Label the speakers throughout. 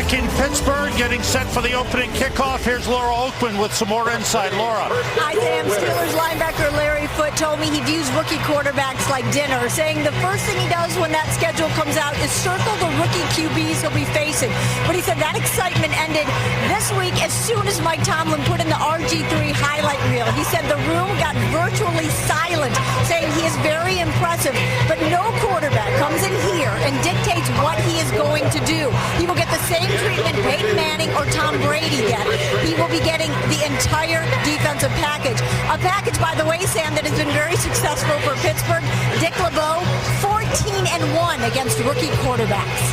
Speaker 1: back in Pittsburgh, getting set for the opening kickoff. Here's Laura Oakman with some more insight. Laura.
Speaker 2: Hi, Sam. Steelers linebacker Larry Foote told me he views rookie quarterbacks like dinner, saying the first thing he does when that schedule comes out is circle the rookie QBs he'll be facing. But he said that excitement ended this week as soon as Mike Tomlin put in the RG3 highlight reel. He said the room got virtually silent, saying he is very impressive, but no quarterback comes in here and dictates what he is going to do. He will get the same treatment Peyton Manning or Tom Brady get. He will be getting the entire defensive package. A package, by the way, Sam, that has been very successful for Pittsburgh. Dick LeBeau, 14-1 against rookie quarterbacks.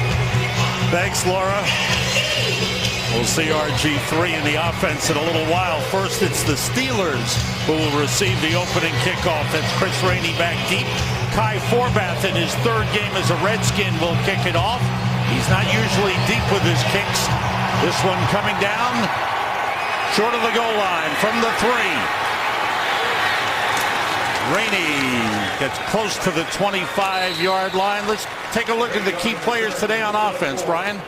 Speaker 1: Thanks, Laura. We'll see RG3 in the offense in a little while. First, it's the Steelers who will receive the opening kickoff. That's Chris Rainey back deep. Kai Forbath in his third game as a Redskin will kick it off. He's not usually deep with his kicks. This one coming down short of the goal line from the 3. Rainey gets close to the 25-yard line. Let's take a look at the key players today on offense, Brian.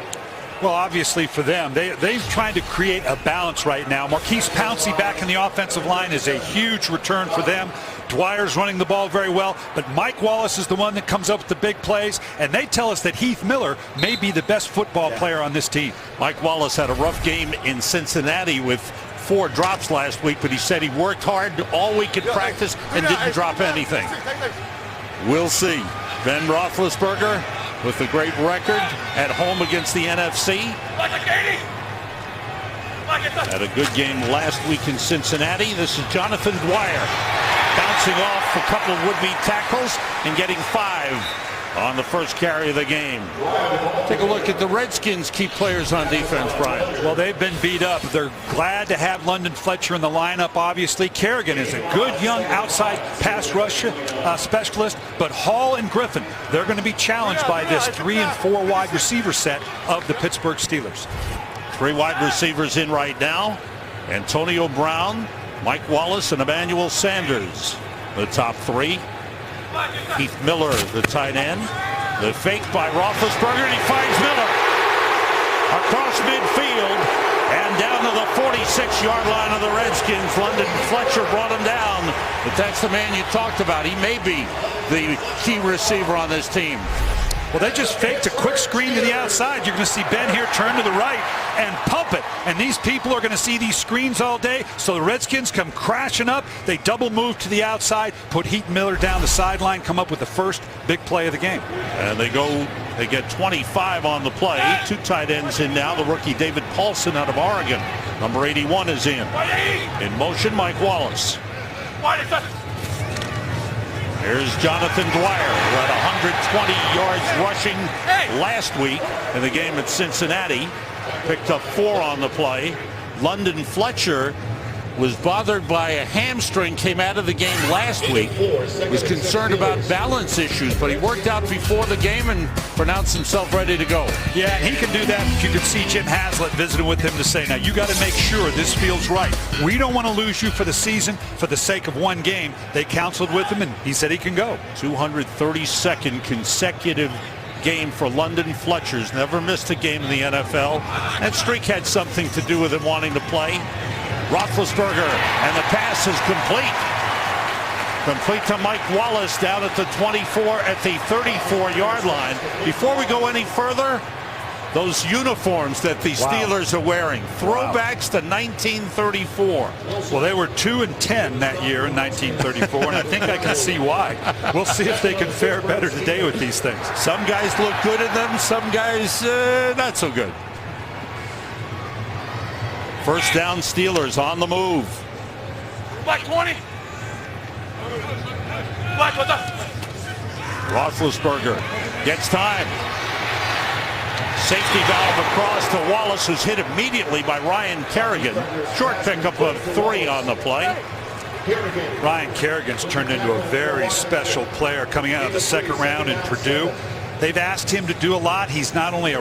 Speaker 3: Well, obviously for them, they're trying to create a balance right now. Marquise Pouncey back in the offensive line is a huge return for them. Dwyer's running the ball very well, but Mike Wallace is the one that comes up with the big plays, and they tell us that Heath Miller may be the best football player on this team.
Speaker 1: Mike Wallace had a rough game in Cincinnati with 4 drops last week, but he said he worked hard all week in practice and didn't drop anything. We'll see. Ben Roethlisberger with a great record at home against the NFC. Had a good game last week in Cincinnati. This is Jonathan Dwyer bouncing off a couple of would-be tackles and getting 5 on the first carry of the game. Take a look at the Redskins' key players on defense, Brian.
Speaker 3: Well, they've been beat up. They're glad to have London Fletcher in the lineup, obviously. Kerrigan is a good young outside pass rush specialist, but Hall and Griffin, they're going to be challenged by this 3 and 4 wide receiver set of the Pittsburgh Steelers.
Speaker 1: 3 wide receivers in right now. Antonio Brown, Mike Wallace, and Emmanuel Sanders, the top 3. Heath Miller, the tight end. The fake by Roethlisberger, and he finds Miller across midfield and down to the 46-yard line of the Redskins. London Fletcher brought him down, but that's the man you talked about. He may be the key receiver on this team.
Speaker 3: Well, they just faked a quick screen to the outside. You're going to see Ben here turn to the right and pump it. And these people are going to see these screens all day. So the Redskins come crashing up. They double move to the outside, put Heath Miller down the sideline, come up with the first big play of the game.
Speaker 1: And they get 25 on the play. 2 tight ends in now. The rookie David Paulson out of Oregon. Number 81 is in. In motion, Mike Wallace. Here's Jonathan Dwyer, who had 120 yards rushing last week in the game at Cincinnati. Picked up 4 on the play. London Fletcher was bothered by a hamstring, came out of the game last week. Was concerned about balance issues, but he worked out before the game and pronounced himself ready to go.
Speaker 3: Yeah, and he can do that. You could see Jim Haslett visiting with him to say, now you got to make sure this feels right. We don't want to lose you for the season for the sake of 1 game. They counseled with him, and he said he can go.
Speaker 1: 232nd consecutive game for London Fletcher's. Never missed a game in the NFL. That streak had something to do with him wanting to play. Roethlisberger, and the pass is complete. Complete to Mike Wallace down at the 24, at the 34-yard line. Before we go any further, those uniforms that the Steelers are wearing, throwbacks to 1934.
Speaker 3: Well, they were 2-10 that year in 1934, and I think I can see why. We'll see if they can fare better today with these things.
Speaker 1: Some guys look good in them, some guys not so good. First down, Steelers on the move.
Speaker 4: Black 20. Black, what's up?
Speaker 1: Roethlisberger gets time. Safety valve across to Wallace, who's hit immediately by Ryan Kerrigan. Short pickup of 3 on the play.
Speaker 3: Ryan Kerrigan's turned into a very special player coming out of the 2nd round in Purdue. They've asked him to do a lot. He's not only a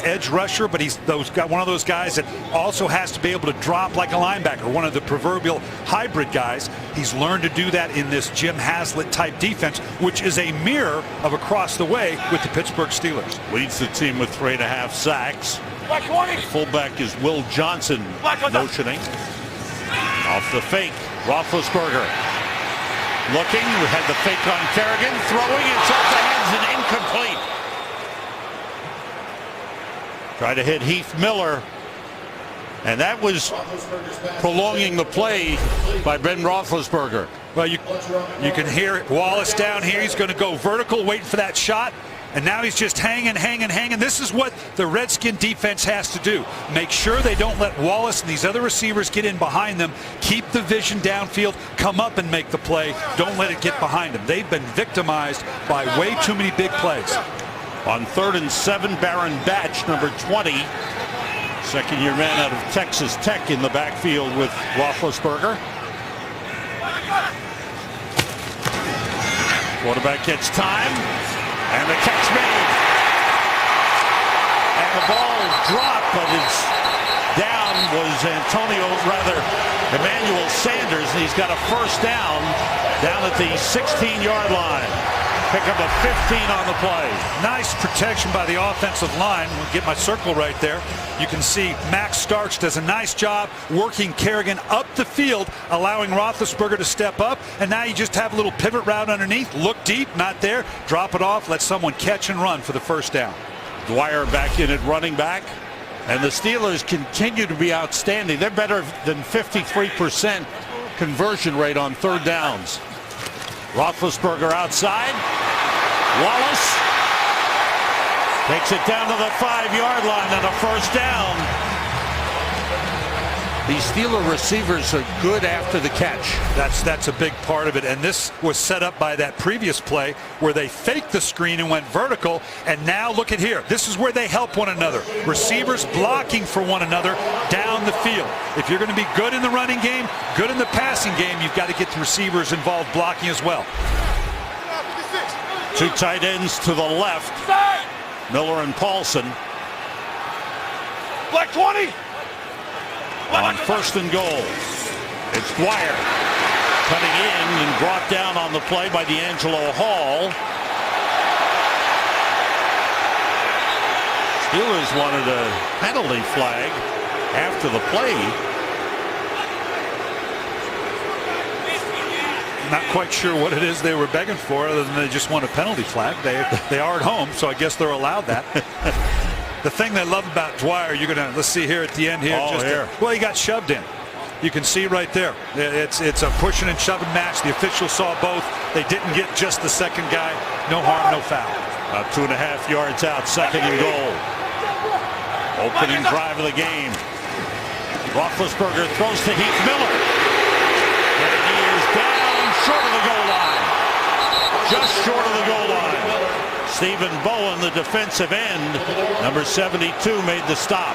Speaker 3: edge rusher, but he's one of those guys that also has to be able to drop like a linebacker, one of the proverbial hybrid guys. He's learned to do that in this Jim Haslett type defense, which is a mirror of across the way with the Pittsburgh Steelers.
Speaker 1: Leads the team with 3.5 sacks.
Speaker 4: Black 20.
Speaker 1: Fullback is Will Johnson motioning. Off the fake, Roethlisberger looking. We had the fake on Kerrigan, throwing. It's off the hands and incomplete. Try to hit Heath Miller, and that was prolonging the play by Ben Roethlisberger.
Speaker 3: Well, you can hear Wallace down here. He's going to go vertical, waiting for that shot. And now he's just hanging. This is what the Redskin defense has to do. Make sure they don't let Wallace and these other receivers get in behind them. Keep the vision downfield. Come up and make the play. Don't let it get behind them. They've been victimized by way too many big plays.
Speaker 1: On 3rd and 7, Baron Batch, number 20. Second-year man out of Texas Tech in the backfield with Roethlisberger. Quarterback gets time. And the catch made. And the ball dropped, but it's down was Emmanuel Sanders, and he's got a first down at the 16-yard line. Pick up a 15 on the play.
Speaker 3: Nice protection by the offensive line. We'll get my circle right there. You can see Max Starks does a nice job working Kerrigan up the field, allowing Roethlisberger to step up. And now you just have a little pivot route underneath. Look deep, not there. Drop it off, let someone catch and run for the first down.
Speaker 1: Dwyer back in at running back. And the Steelers continue to be outstanding. They're better than 53% conversion rate on 3rd downs. Roethlisberger outside. Wallace takes it down to the 5-yard line and a first down. These Steeler receivers are good after the catch.
Speaker 3: That's a big part of it. And this was set up by that previous play where they faked the screen and went vertical. And now look at here. This is where they help one another. Receivers blocking for one another down the field. If you're going to be good in the running game, good in the passing game, you've got to get the receivers involved blocking as well.
Speaker 1: 2 tight ends to the left. Miller and Paulson.
Speaker 4: Black 20.
Speaker 1: On 1st and goal, it's Dwyer cutting in and brought down on the play by D'Angelo Hall. Steelers wanted a penalty flag after the play.
Speaker 3: Not quite sure what it is they were begging for, other than they just want a penalty flag. They are at home, so I guess they're allowed that. The thing they love about Dwyer, let's see here at the end here. Well, he got shoved in. You can see right there. It's a pushing and shoving match. The officials saw both. They didn't get just the second guy. No harm, no foul.
Speaker 1: About 2.5 yards out, 2nd and goal. Opening drive of the game. Roethlisberger throws to Heath Miller. And he is down short of the goal line. Just short of the goal line. Stephen Bowen, the defensive end, number 72, made the stop.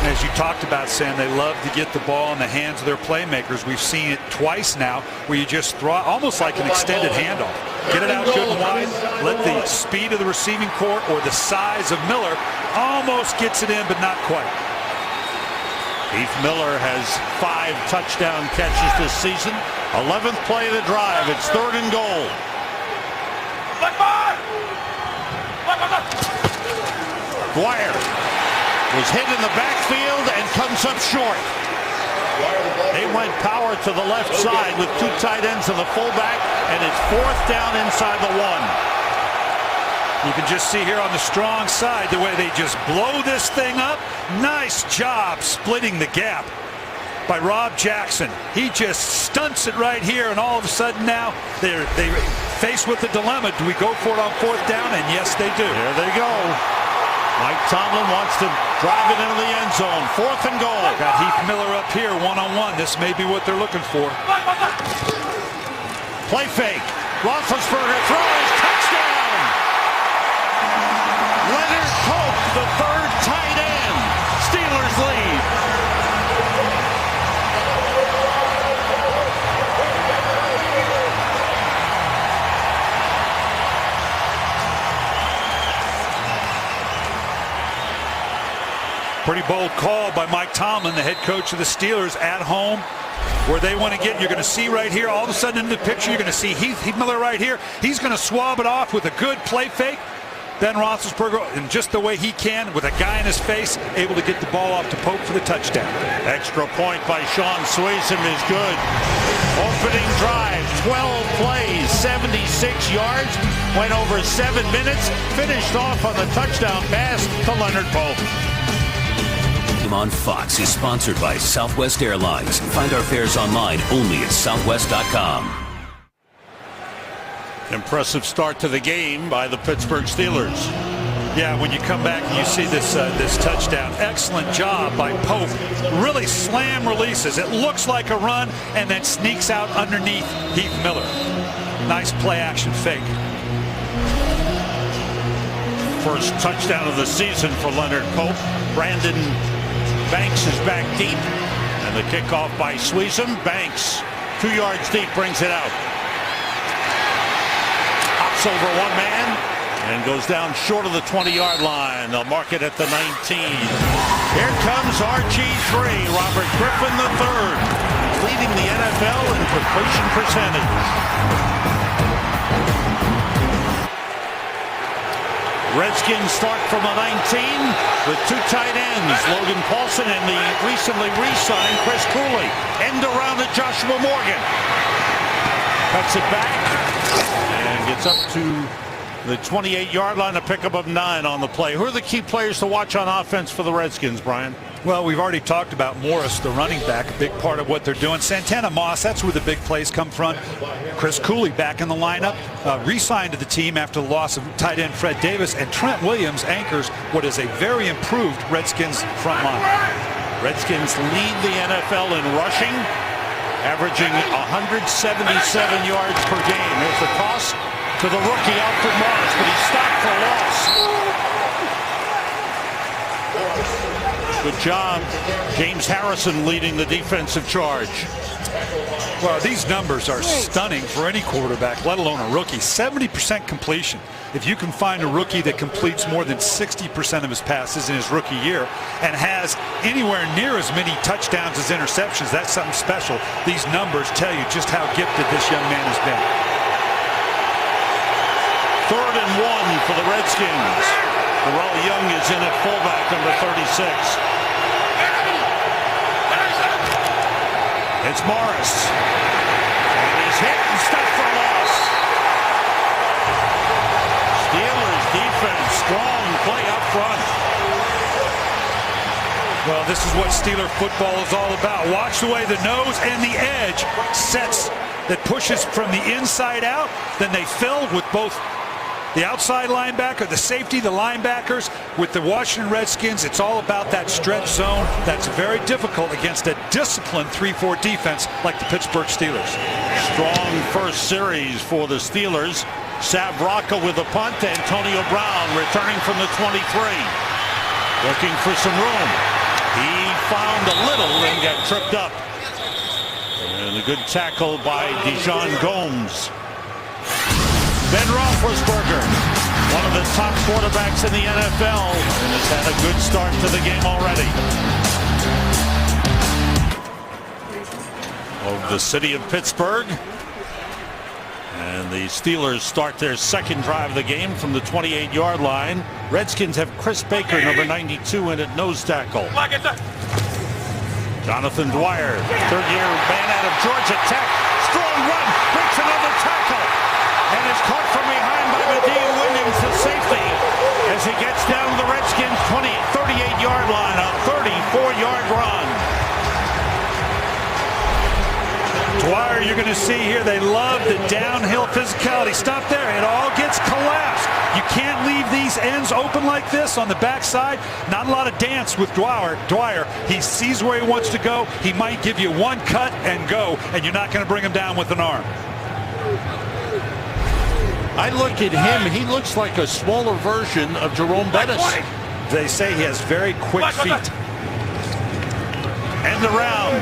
Speaker 3: As you talked about, Sam, they love to get the ball in the hands of their playmakers. We've seen it twice now where you just throw almost like an extended handoff. Get it out good and wide. Let the speed of the receiving corps or the size of Miller almost gets it in, but not quite.
Speaker 1: Heath Miller has 5 touchdown catches this season. 11th play of the drive. It's 3rd and goal. Dwyer was hit in the backfield and comes up short. They went power to the left side with 2 tight ends and the fullback, and it's 4th down inside the 1.
Speaker 3: You can just see here on the strong side the way they just blow this thing up. Nice job splitting the gap by Rob Jackson. He just stunts it right here, and all of a sudden now they're faced with the dilemma. Do we go for it on 4th down? And yes, they do.
Speaker 1: There they go. Mike Tomlin wants to drive it into the end zone. 4th and goal.
Speaker 3: Got Heath Miller up here one-on-one. This may be what they're looking for.
Speaker 1: Play fake. Roethlisberger throws. Touchdown. Leonard Pope, the 3rd tight end. Steelers lead.
Speaker 3: Pretty bold call by Mike Tomlin, the head coach of the Steelers, at home, where they want to get. You're going to see right here, all of a sudden in the picture, you're going to see Heath Miller right here. He's going to swab it off with a good play fake. Ben Roethlisberger, and just the way he can, with a guy in his face, able to get the ball off to Pope for the touchdown.
Speaker 1: Extra point by Sean Swayzem is good. Opening drive, 12 plays, 76 yards, went over 7 minutes, finished off on the touchdown pass to Leonard Pope.
Speaker 5: On Fox is sponsored by Southwest Airlines. Find our fares online only at southwest.com.
Speaker 1: Impressive start to the game by the Pittsburgh Steelers.
Speaker 3: Yeah, when you come back and you see this touchdown, excellent job by Pope. Really slam releases. It looks like a run and then sneaks out underneath Heath Miller. Nice play action fake.
Speaker 1: First touchdown of the season for Leonard Pope. Brandon Banks is back deep, and the kickoff by Swayzem. Banks 2 yards deep, brings it out. Hops over one man and goes down short of the 20-yard line. They'll mark it at the 19. Here comes RG3, Robert Griffin III, leading the NFL in completion percentage. Redskins start from the 19 with 2 tight ends, Logan Paulson and the recently re-signed Chris Cooley. End around to Joshua Morgan. Cuts it back and gets up to the 28-yard line, a pickup of 9 on the play. Who are the key players to watch on offense for the Redskins, Brian?
Speaker 3: Well, we've already talked about Morris, the running back, a big part of what they're doing. Santana Moss, that's where the big plays come from. Chris Cooley back in the lineup, re-signed to the team after the loss of tight end Fred Davis, and Trent Williams anchors what is a very improved Redskins front line.
Speaker 1: Redskins lead the NFL in rushing, averaging 177 yards per game. Here's the toss to the rookie Alfred Morris, but he's stopped for loss. Good job. James Harrison leading the defensive charge.
Speaker 3: Well, these numbers are stunning for any quarterback, let alone a rookie. 70% completion. If you can find a rookie that completes more than 60% of his passes in his rookie year and has anywhere near as many touchdowns as interceptions, that's something special. These numbers tell you just how gifted this young man has been.
Speaker 1: 3rd and 1 for the Redskins. Darrell Young is in at fullback, number 36. It's Morris. And he's hit and stuffed for loss. Steelers defense, strong play up front.
Speaker 3: Well, this is what Steeler football is all about. Watch the way the nose and the edge sets that pushes from the inside out. Then they fill with both the outside linebacker, the safety, the linebackers. With the Washington Redskins, it's all about that stretch zone. That's very difficult against a disciplined 3-4 defense like the Pittsburgh Steelers.
Speaker 1: Strong first series for the Steelers. Sav Rocca with a punt. Antonio Brown returning from the 23. Looking for some room. He found a little and got tripped up. And a good tackle by Dijon Gomes. Ben Roethlisberger, one of the top quarterbacks in the NFL, and has had a good start to the game already. Of the city of Pittsburgh. And the Steelers start their second drive of the game from the 28-yard line. Redskins have Chris Baker, number 92, in at nose tackle. Jonathan Dwyer, third-year man out of Georgia Tech. Strong run, breaks another tackle. And is caught from behind by Medea Williams, the safety, as he gets down to the Redskins' 38-yard line, a 34-yard run.
Speaker 3: Dwyer, you're going to see here, they love the downhill physicality. Stop there. It all gets collapsed. You can't leave these ends open like this on the backside. Not a lot of dance with Dwyer. He sees where he wants to go. He might give you one cut and go, and you're not going to bring him down with an arm.
Speaker 1: I look at him, he looks like a smaller version of Jerome Bettis.
Speaker 3: They say he has very quick feet.
Speaker 1: End around.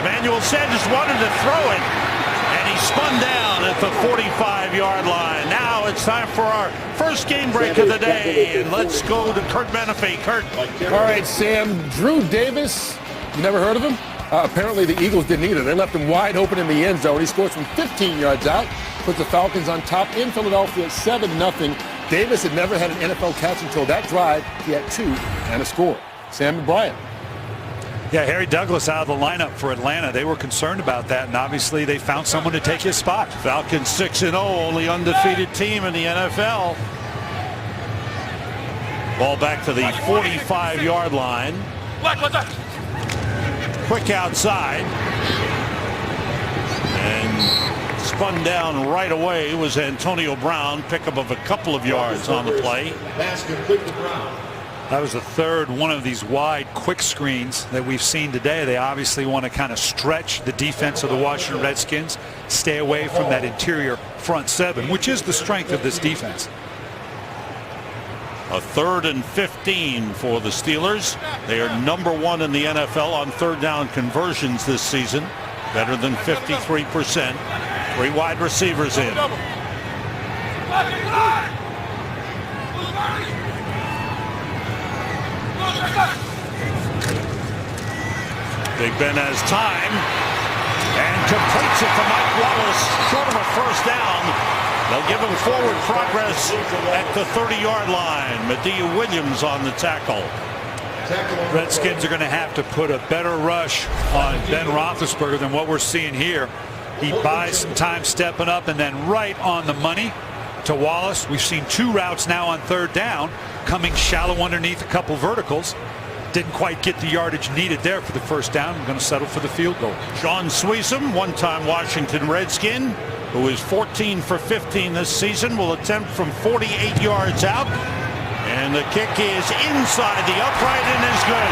Speaker 1: Emmanuel Sanders wanted to throw it, and he spun down at the 45-yard line. Now it's time for our first game break of the day. And let's go to Kurt Menefee. Kurt.
Speaker 6: All right, Sam. Drew Davis. You never heard of him? Apparently the Eagles didn't either. They left him wide open in the end zone. He scores from 15 yards out. Puts the Falcons on top in Philadelphia 7-0. Davis had never had an NFL catch until that drive. He had 2 and a score. Sam and Brian.
Speaker 3: Yeah, Harry Douglas out of the lineup for Atlanta. They were concerned about that, and obviously they found someone to take his spot.
Speaker 1: Falcons 6-0, only undefeated team in the NFL. Ball back to the 45-yard line. Quick outside. And spun down right away was Antonio Brown. Pickup of a couple of yards on the play.
Speaker 3: That was the third one of these wide quick screens that we've seen today. They obviously want to kind of stretch the defense of the Washington Redskins, stay away from that interior front 7, which is the strength of this defense.
Speaker 1: A 3rd and 15 for the Steelers. They are number 1 in the NFL on third down conversions this season. Better than 53%. 3 wide receivers in. Big Ben has time and completes it to Mike Wallace, short of a first down. They'll give him forward progress at the 30-yard line. Medea Williams on the tackle.
Speaker 3: Redskins are going to have to put a better rush on Ben Roethlisberger than what we're seeing here. He buys some time stepping up and then right on the money to Wallace. We've seen 2 routes now on third down, coming shallow underneath a couple verticals. Didn't quite get the yardage needed there for the first down. We're going to settle for the field goal.
Speaker 1: Sean Sweezum, one-time Washington Redskin, who is 14 for 15 this season, will attempt from 48 yards out. And the kick is inside the upright and is good.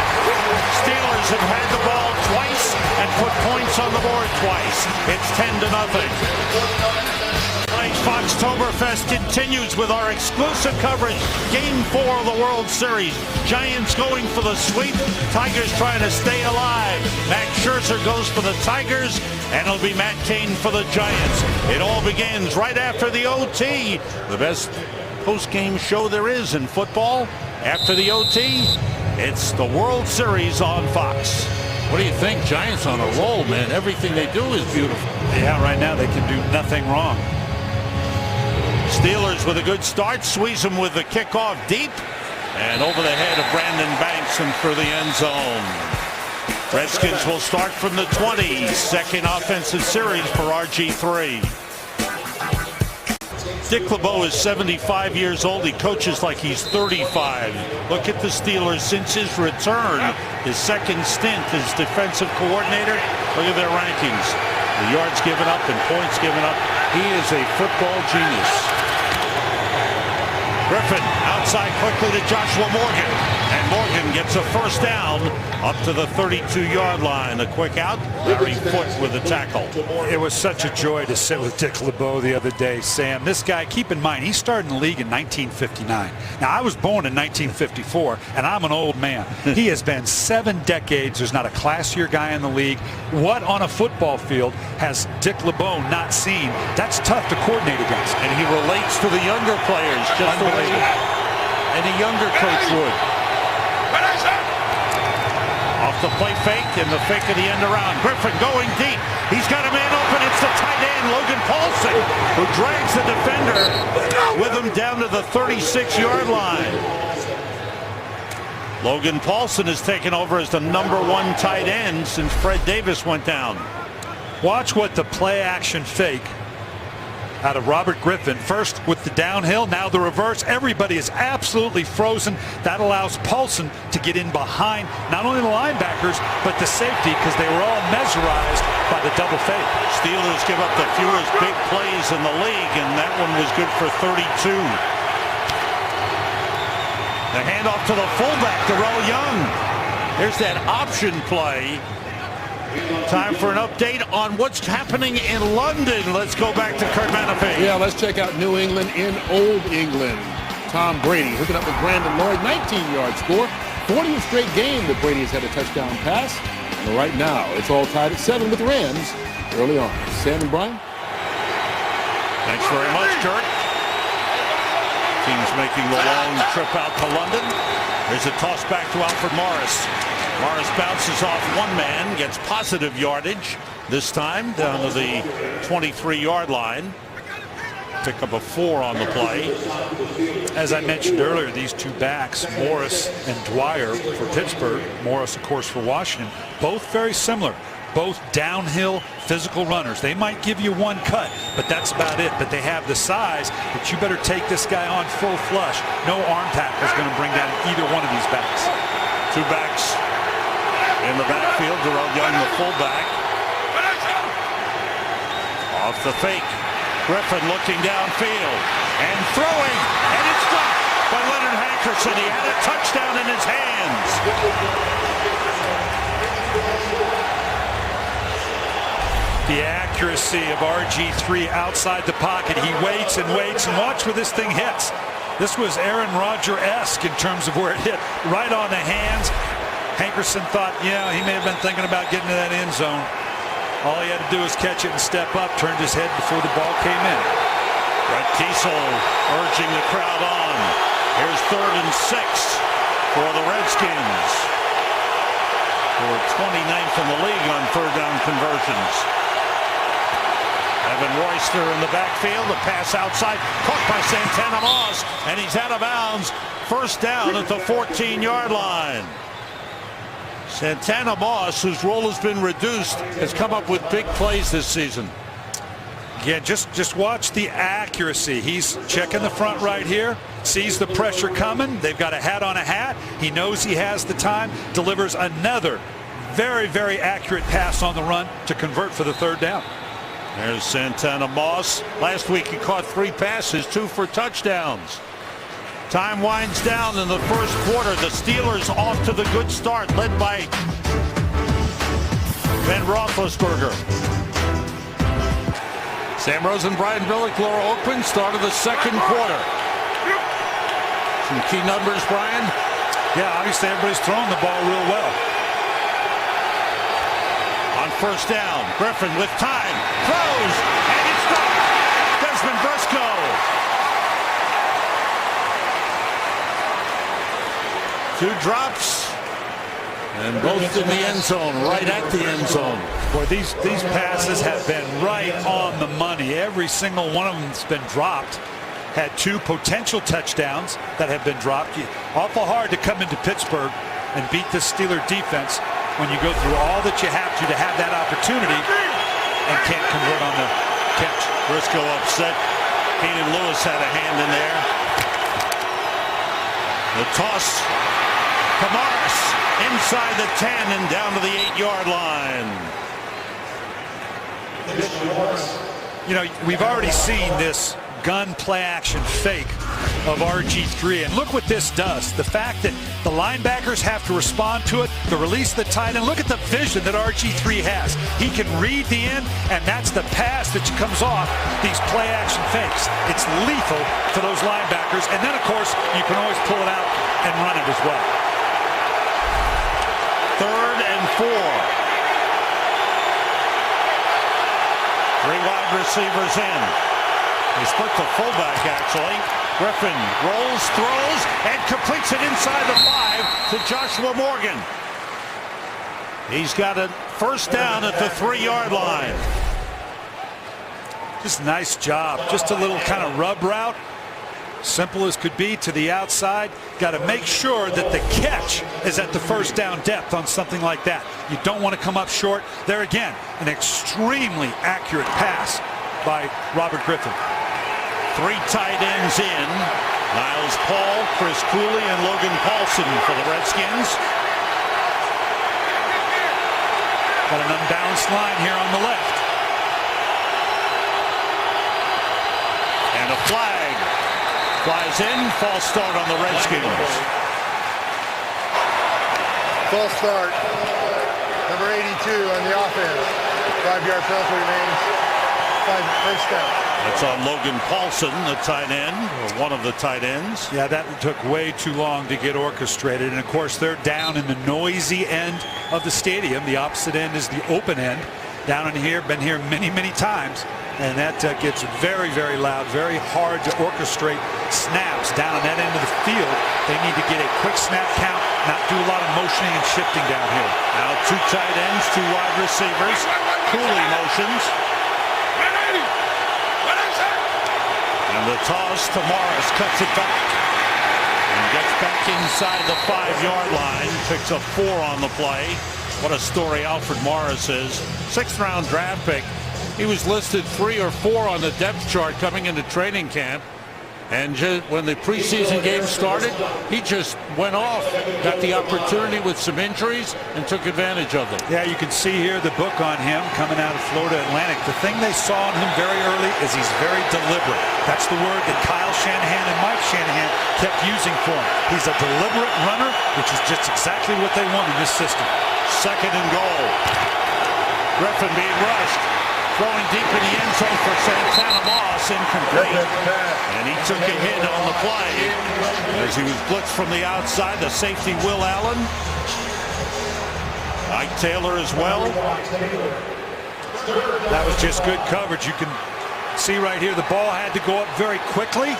Speaker 1: Steelers have had the ball twice and put points on the board twice. It's 10-0. Foxtoberfest continues with our exclusive coverage. Game 4 of the World Series. Giants going for the sweep. Tigers trying to stay alive. Max Scherzer goes for the Tigers, and it'll be Matt Cain for the Giants. It all begins right after the OT. The best post-game show there is in football. After the OT, it's the World Series on Fox. What do you think? Giants on a roll, man. Everything they do is beautiful.
Speaker 3: Yeah, right now they can do nothing wrong.
Speaker 1: Steelers with a good start. Sweezum with the kickoff deep and over the head of Brandon Banks and through the end zone. Redskins will start from the 20. Second offensive series for RG3. Dick LeBeau is 75 years old. He coaches like he's 35. Look at the Steelers since his return, his second stint as defensive coordinator. Look at their rankings. The yards given up and points given up. He is a football genius. Griffin outside quickly to Joshua Morgan. And Morgan gets a first down up to the 32-yard line. A quick out. Larry Foote with the tackle.
Speaker 3: It was such a joy to sit with Dick LeBeau the other day, Sam. This guy, keep in mind, he started in the league in 1959. Now, I was born in 1954, and I'm an old man. He has been 7 decades. There's not a classier guy in the league. What on a football field has Dick LeBeau not seen? That's tough to coordinate against.
Speaker 1: And he relates to the younger players just the way any younger coach would. Off the play fake and the fake of the end around. Griffin going deep. He's got a man open. It's the tight end, Logan Paulson, who drags the defender with him down to the 36-yard line. Logan Paulson has taken over as the #1 tight end since Fred Davis went down.
Speaker 3: Watch what the play action fake out of Robert Griffin. First with the downhill, now the reverse. Everybody is absolutely frozen. That allows Paulson to get in behind not only the linebackers, but the safety, because they were all mesmerized by the double fake.
Speaker 1: Steelers give up the fewest big plays in the league, and that one was good for 32. The handoff to the fullback, Darrell Young. There's that option play. Time for an update on what's happening in London. Let's go back to Kurt Menefee.
Speaker 6: Yeah, let's check out New England in Old England. Tom Brady hooking up with Brandon Lloyd, 19-yard score. 40th straight game that Brady has had a touchdown pass. And right now, it's all tied at 7 with the Rams early on. Sam and Brian?
Speaker 1: very much, Kurt. Team's making the long trip out to London. There's a toss back to Alfred Morris. Morris bounces off one man, gets positive yardage, this time down to the 23-yard line. Pick up a 4 on the play.
Speaker 3: As I mentioned earlier, these two backs, Morris and Dwyer for Pittsburgh, Morris, of course, for Washington, both very similar. Both downhill physical runners. They might give you one cut, but that's about it. But they have the size that you better take this guy on full flush. No arm tackle is going to bring down either one of these backs.
Speaker 1: Two backs in the backfield. Darrell Young, the fullback. Off the fake. Griffin looking downfield and throwing, and it's dropped by Leonard Hankerson. He had a touchdown in his hands.
Speaker 3: The accuracy of RG3 outside the pocket. He waits and waits, and watch where this thing hits. This was Aaron Rodgers-esque in terms of where it hit, right on the hands. Hankerson thought, yeah, he may have been thinking about getting to that end zone. All he had to do was catch it and step up, turned his head before the ball came in.
Speaker 1: Brett Kiesel urging the crowd on. Here's 3rd and 6 for the Redskins. We're 29th in the league on third down conversions. Evan Royster in the backfield. The pass outside, caught by Santana Moss, and he's out of bounds. First down at the 14-yard line. Santana Moss, whose role has been reduced, has come up with big plays this season.
Speaker 3: Yeah, just watch the accuracy. He's checking the front right here, sees the pressure coming. They've got a hat on a hat. He knows he has the time, delivers another very, very accurate pass on the run to convert for the third down.
Speaker 1: There's Santana Moss. Last week he caught 3 passes, 2 for touchdowns. Time winds down in the first quarter. The Steelers off to the good start, led by Ben Roethlisberger. Sam Rosen, Brian Billick, Laura Oakman, start of the second quarter. Some key numbers, Brian.
Speaker 3: Yeah, obviously everybody's throwing the ball real well.
Speaker 1: On first down, Griffin with time, throws, and it's dropped. Desmond Briscoe. Two drops, and both in the end zone, right at the end zone.
Speaker 3: Boy, these passes have been right on the money. Every single one of them has been dropped. Had 2 potential touchdowns that have been dropped. Awful hard to come into Pittsburgh and beat this Steeler defense when you go through all that you have to have that opportunity and can't convert on the catch.
Speaker 1: Briscoe upset. Keenan Lewis had a hand in there. The toss to Morris inside the 10 and down to the 8-yard line.
Speaker 3: You know, we've already seen this gun play action fake of RG3, and look what this does. The fact that the linebackers have to respond to it, the release of the tight end. Look at the vision that RG3 has. He can read the end, and that's the pass that comes off these play action fakes. It's lethal for those linebackers, and then of course you can always pull it out and run it as well.
Speaker 1: 3rd and 4. 3 wide receivers in. They split the fullback, actually. Griffin rolls, throws, and completes it inside the 5 to Joshua Morgan. He's got a first down at the 3-yard line.
Speaker 3: Just nice job. Just a little kind of rub route. Simple as could be to the outside. Got to make sure that the catch is at the first down depth on something like that. You don't want to come up short. There again, an extremely accurate pass by Robert Griffin.
Speaker 1: 3 tight ends in. Niles Paul, Chris Cooley, and Logan Paulson for the Redskins.
Speaker 3: Got an unbalanced line here on the left.
Speaker 1: And a flag flies in. False start on the Redskins.
Speaker 7: False start. Number 82 on the offense. 5-yard penalty remains. 5 first down.
Speaker 1: That's on Logan Paulson, the tight end, or one of the tight ends.
Speaker 3: Yeah, that took way too long to get orchestrated. And of course, they're down in the noisy end of the stadium. The opposite end is the open end. Down in here, been here many, many times. and that gets very, very loud, very hard to orchestrate snaps down on that end of the field. They need to get a quick snap count, not do a lot of motioning and shifting down here.
Speaker 1: Now 2 tight ends, 2 wide receivers, cooling motions. And the toss to Morris, cuts it back. And gets back inside the 5-yard line, picks up 4 on the play. What a story Alfred Morris is. 6th round draft pick. He was listed 3 or 4 on the depth chart coming into training camp. And when the preseason game started, he just went off, got the opportunity with some injuries, and took advantage of them.
Speaker 3: Yeah, you can see here the book on him coming out of Florida Atlantic. The thing they saw in him very early is he's very deliberate. That's the word that Kyle Shanahan and Mike Shanahan kept using for him. He's a deliberate runner, which is just exactly what they want in this system.
Speaker 1: 2nd and goal. Griffin being rushed. Throwing deep in the end zone for Santana Moss, incomplete. And he took a hit on the play as he was blitzed from the outside. The safety, Will Allen. Ike Taylor as well.
Speaker 3: That was just good coverage. You can see right here the ball had to go up very quickly.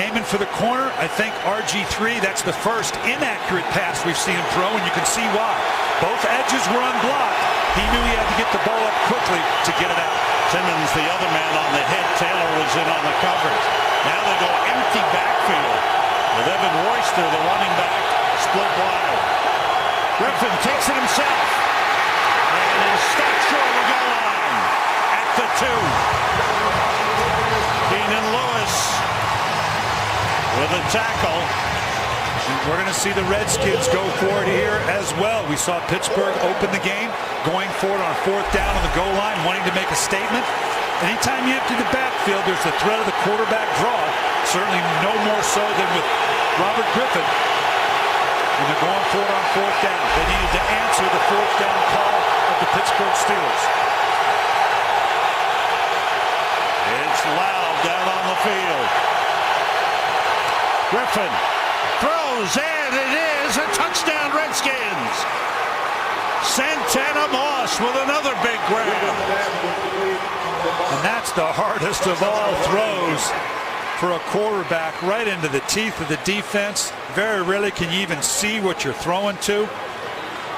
Speaker 3: Aiming for the corner. I think RG3, that's the first inaccurate pass we've seen him throw, and you can see why. Both edges were unblocked. He knew he had to get the ball up quickly to get it out.
Speaker 1: Timmons, the other man on the hit. Taylor was in on the coverage. Now they go empty backfield with Evan Royster, the running back, split wide. Griffin takes it himself and is stopped short of the goal line at the 2. Keenan Lewis with a tackle.
Speaker 3: We're going to see the Redskins go for it here as well. We saw Pittsburgh open the game, going for it on 4th down on the goal line, wanting to make a statement. Anytime you empty the backfield, there's the threat of the quarterback draw. Certainly no more so than with Robert Griffin. And they're going for it on 4th down. They needed to answer the 4th down call of the Pittsburgh Steelers.
Speaker 1: It's loud down on the field. Griffin throws, and it is a touchdown, Redskins. Santana Moss with another big grab.
Speaker 3: And that's the hardest of all throws for a quarterback, right into the teeth of the defense. Very rarely can you even see what you're throwing to.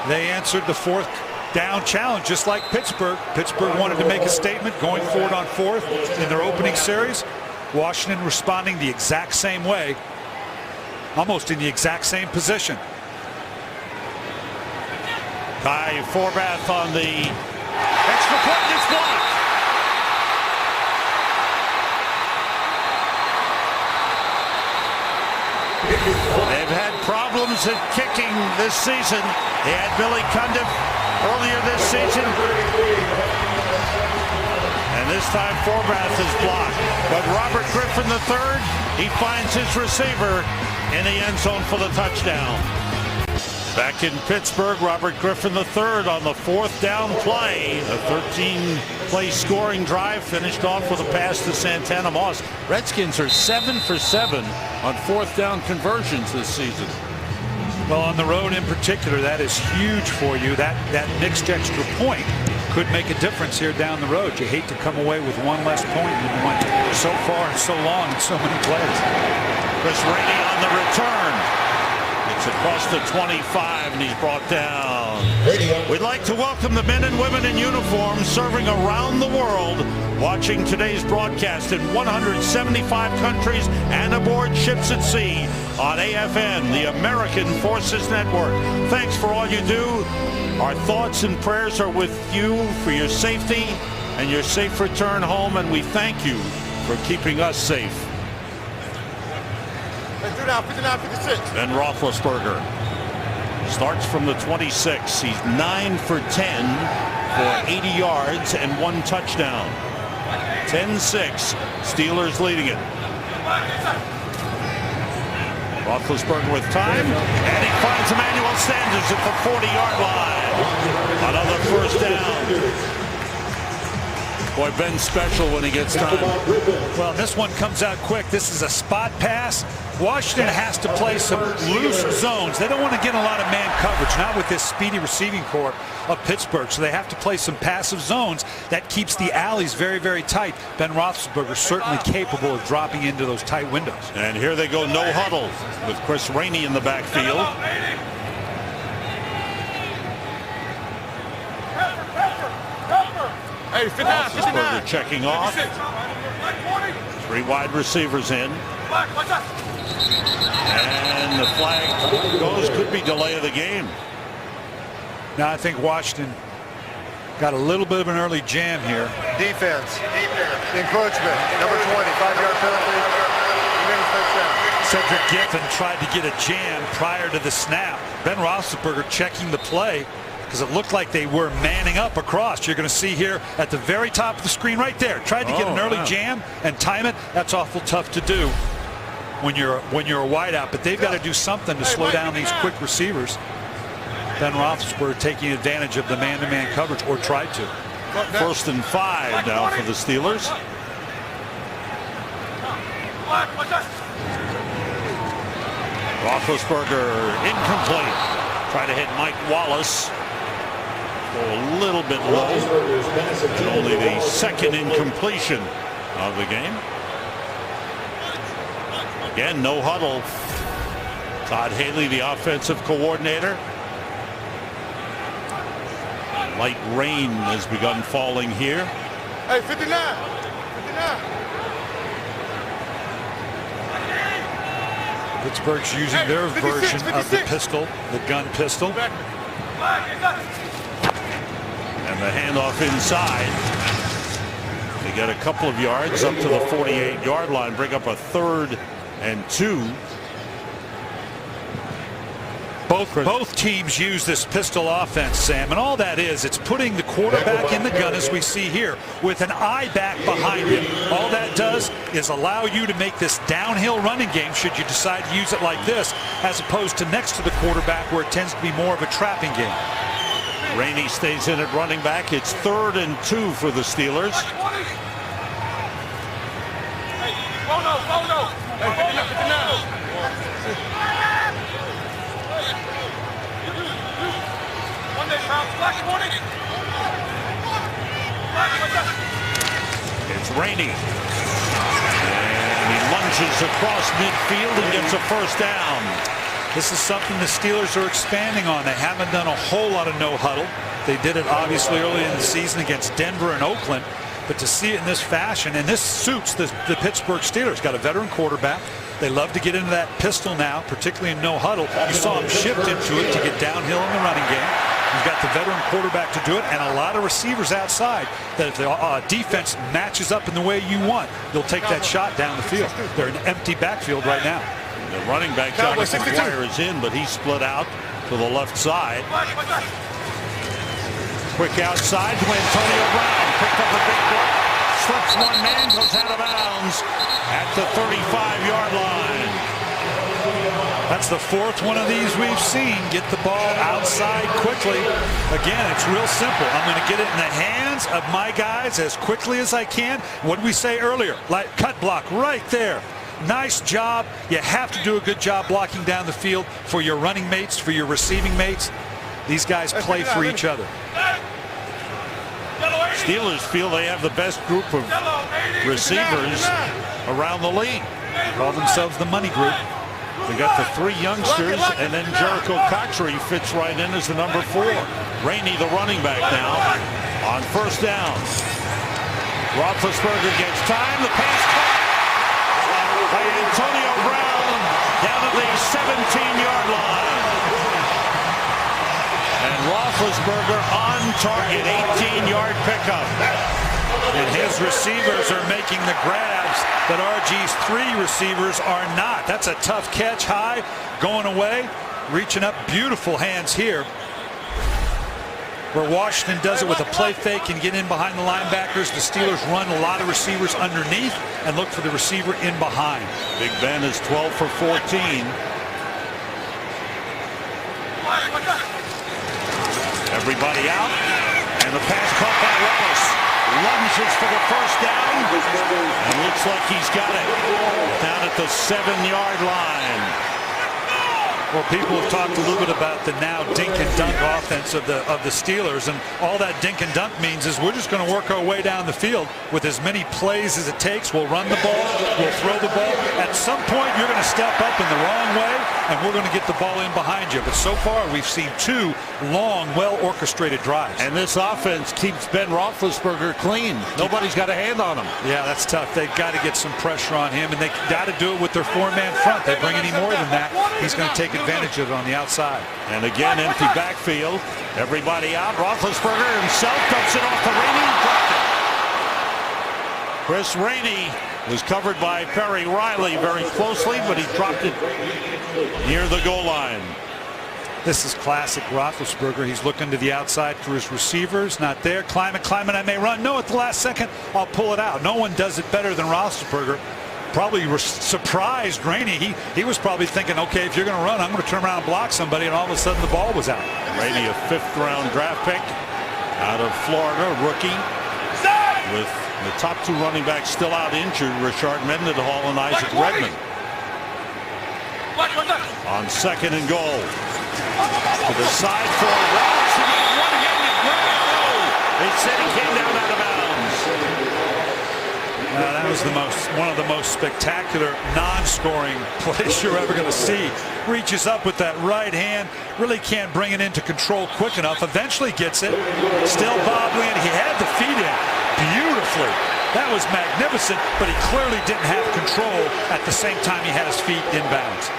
Speaker 3: They answered the 4th down challenge just like Pittsburgh. Pittsburgh wanted to make a statement, going forward on 4th in their opening series. Washington responding the exact same way, almost in the exact same position.
Speaker 1: Kai Forbath on the extra point. It's blocked. They've had problems at kicking this season. They had Billy Cundiff earlier this season. And this time Forbath is blocked. But Robert Griffin III, he finds his receiver in the end zone for the touchdown. Back in Pittsburgh, Robert Griffin III on the 4th down play. A 13-play scoring drive finished off with a pass to Santana Moss. Redskins are 7 for 7 on 4th down conversions this season.
Speaker 3: Well, on the road in particular, that is huge for you. That mixed extra point could make a difference here down the road. You hate to come away with one less point when you went so far and so long in so many plays.
Speaker 1: Chris Rainey on the return. It's across the 25, and he's brought down. We'd like to welcome the men and women in uniform serving around the world, watching today's broadcast in 175 countries and aboard ships at sea on AFN, the American Forces Network. Thanks for all you do. Our thoughts and prayers are with you for your safety and your safe return home, and we thank you for keeping us safe.
Speaker 7: 59-56.
Speaker 1: Ben Roethlisberger starts from the 26. He's 9 for 10 for 80 yards and 1 touchdown. 10-6. Steelers leading it. Roethlisberger with time, and he finds Emmanuel Sanders at the 40-yard line. Another 1st down. Boy, Ben's special when he gets time.
Speaker 3: Well, this one comes out quick. This is a spot pass. Washington has to play some loose zones. They don't want to get a lot of man coverage, not with this speedy receiving corps of Pittsburgh. So they have to play some passive zones that keeps the alleys very, very tight. Ben Roethlisberger certainly capable of dropping into those tight windows.
Speaker 1: And here they go, no huddle with Chris Rainey in the backfield.
Speaker 7: Hey, 59, 59.
Speaker 1: Roethlisberger checking off. 3 wide receivers in. And the flag goes, could be delay of the game.
Speaker 3: Now I think Washington got a little bit of an early jam here.
Speaker 7: Defense. Encroachment. Number 20. 5-yard penalty. Remaining first down.
Speaker 3: Cedric Giffen tried to get a jam prior to the snap. Ben Roethlisberger checking the play because it looked like they were manning up across. You're going to see here at the very top of the screen right there. Tried to get an early jam and time it. That's awful tough to do when you're a wideout, but they've got to do something to slow down these quick receivers. Ben Roethlisberger taking advantage of the man-to-man coverage, or tried to.
Speaker 1: 1st and 5 now for the Steelers. Roethlisberger incomplete. Try to hit Mike Wallace. Go a little bit low. And only the 2nd incompletion of the game. Again, no huddle. Todd Haley, the offensive coordinator. Light rain has begun falling here.
Speaker 7: Hey, 59. 59.
Speaker 3: Pittsburgh's using their version of the pistol, the gun pistol.
Speaker 1: And the handoff inside. They get a couple of yards up to the 48-yard line, bring up a 3rd and 2.
Speaker 3: Both teams use this pistol offense, Sam, and all that is, it's putting the quarterback in the gun, as we see here, with an eye back behind him. All that does is allow you to make this downhill running game should you decide to use it like this, as opposed to next to the quarterback where it tends to be more of a trapping game.
Speaker 1: Rainey stays in at running back. It's 3rd and 2 for the Steelers. It's Rainey. And he lunges across midfield and gets a 1st down.
Speaker 3: This is something the Steelers are expanding on. They haven't done a whole lot of no huddle. They did it obviously early in the season against Denver and Oakland. But to see it in this fashion, and this suits the Pittsburgh Steelers. Got a veteran quarterback. They love to get into that pistol now, particularly in no huddle. You saw him shift into it to get downhill in the running game. You've got the veteran quarterback to do it, and a lot of receivers outside that if the defense matches up in the way you want, they'll take that shot down the field. They're an empty backfield right now.
Speaker 1: The running back, Jonathan Dwyer, is in, but he's split out to the left side. Quick outside to Antonio Brown. Picked up a big block. Slips one man, goes out of bounds at the 35-yard line.
Speaker 3: That's the 4th one of these we've seen. Get the ball outside quickly. Again, it's real simple. I'm going to get it in the hands of my guys as quickly as I can. What did we say earlier? Like cut block right there. Nice job. You have to do a good job blocking down the field for your running mates, for your receiving mates. These guys play for each other.
Speaker 1: Steelers feel they have the best group of receivers around the league.
Speaker 3: Call themselves the money group.
Speaker 1: They got the 3 youngsters, and then Jericho Cotchery fits right in as the number 4. Rainey, the running back now, on 1st down. Roethlisberger gets time. The pass caught by Antonio Brown down at the 17-yard line. And Roethlisberger on target, 18-yard pickup.
Speaker 3: And his receivers are making the grabs that RG's 3 receivers are not. That's a tough catch, high, going away, reaching up. Beautiful hands here. Where Washington does it with a play fake and get in behind the linebackers, the Steelers run a lot of receivers underneath and look for the receiver in behind.
Speaker 1: Big Ben is 12 for 14. Everybody out, and the pass caught by Wallace. lunges for the first down. And looks like he's got it down at the 7-yard line.
Speaker 3: Well, people have talked a little bit about the now dink and dunk offense of the Steelers, and all that dink and dunk means is we're just going to work our way down the field with as many plays as it takes. We'll run the ball, we'll throw the ball. At some point, you're going to step up in the wrong way, and we're going to get the ball in behind you. But so far, we've seen 2 long, well-orchestrated drives.
Speaker 1: And this offense keeps Ben Roethlisberger clean. Nobody's got a hand on him.
Speaker 3: Yeah, that's tough. They've got to get some pressure on him, and they got to do it with their 4-man front. They bring any more than that, he's going to take advantage of it on the outside.
Speaker 1: And again, empty backfield. Everybody out. Roethlisberger himself dumps it off to Rainey. Dropped it. Chris Rainey was covered by Perry Riley very closely, but he dropped it near the goal line.
Speaker 3: This is classic Roethlisberger. He's looking to the outside for his receivers. Not there. Climb it, I may run. No, at the last second, I'll pull it out. No one does it better than Roethlisberger. Probably surprised Rainey. He was probably thinking, okay, if you're going to run, I'm going to turn around and block somebody, and all of a sudden the ball was out.
Speaker 1: Rainey, a 5th-round draft pick out of Florida, rookie, with the top 2 running backs still out injured, Richard Mendenhall and Isaac Redmond. On 2nd and goal. To the side for Ross. He got one-handed grab. They said he came down out of bounds.
Speaker 3: That was one of the most spectacular non-scoring plays you're ever going to see. Reaches up with that right hand, really can't bring it into control quick enough. Eventually gets it, still bobbling. He had the feet in beautifully. That was magnificent, but he clearly didn't have control at the same time he had his feet inbounds.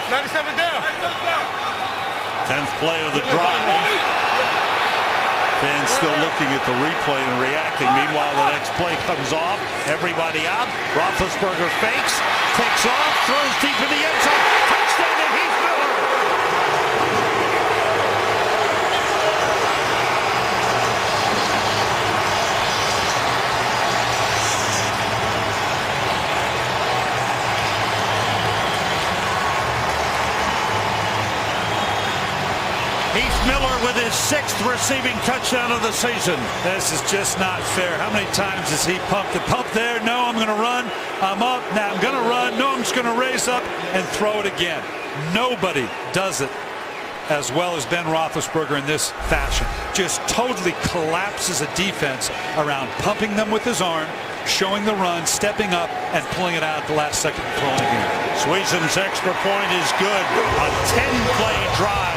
Speaker 7: 97 down.
Speaker 1: 10th play of the drive. Fans still looking at the replay and reacting. Meanwhile, the next play comes off. Everybody out. Roethlisberger fakes, takes off, throws deep in the end zone. Touchdown to Heath Miller. Heath Miller with his 6th receiving touchdown of the season.
Speaker 3: This is just not fair. How many times has he pumped the pump there? No, I'm going to run. I'm up. Now I'm going to run. No, I'm just going to raise up and throw it again. Nobody does it as well as Ben Roethlisberger in this fashion. Just totally collapses a defense around pumping them with his arm, showing the run, stepping up, and pulling it out at the last second and throwing it again.
Speaker 1: Sweezen's extra point is good. A 10-play drive.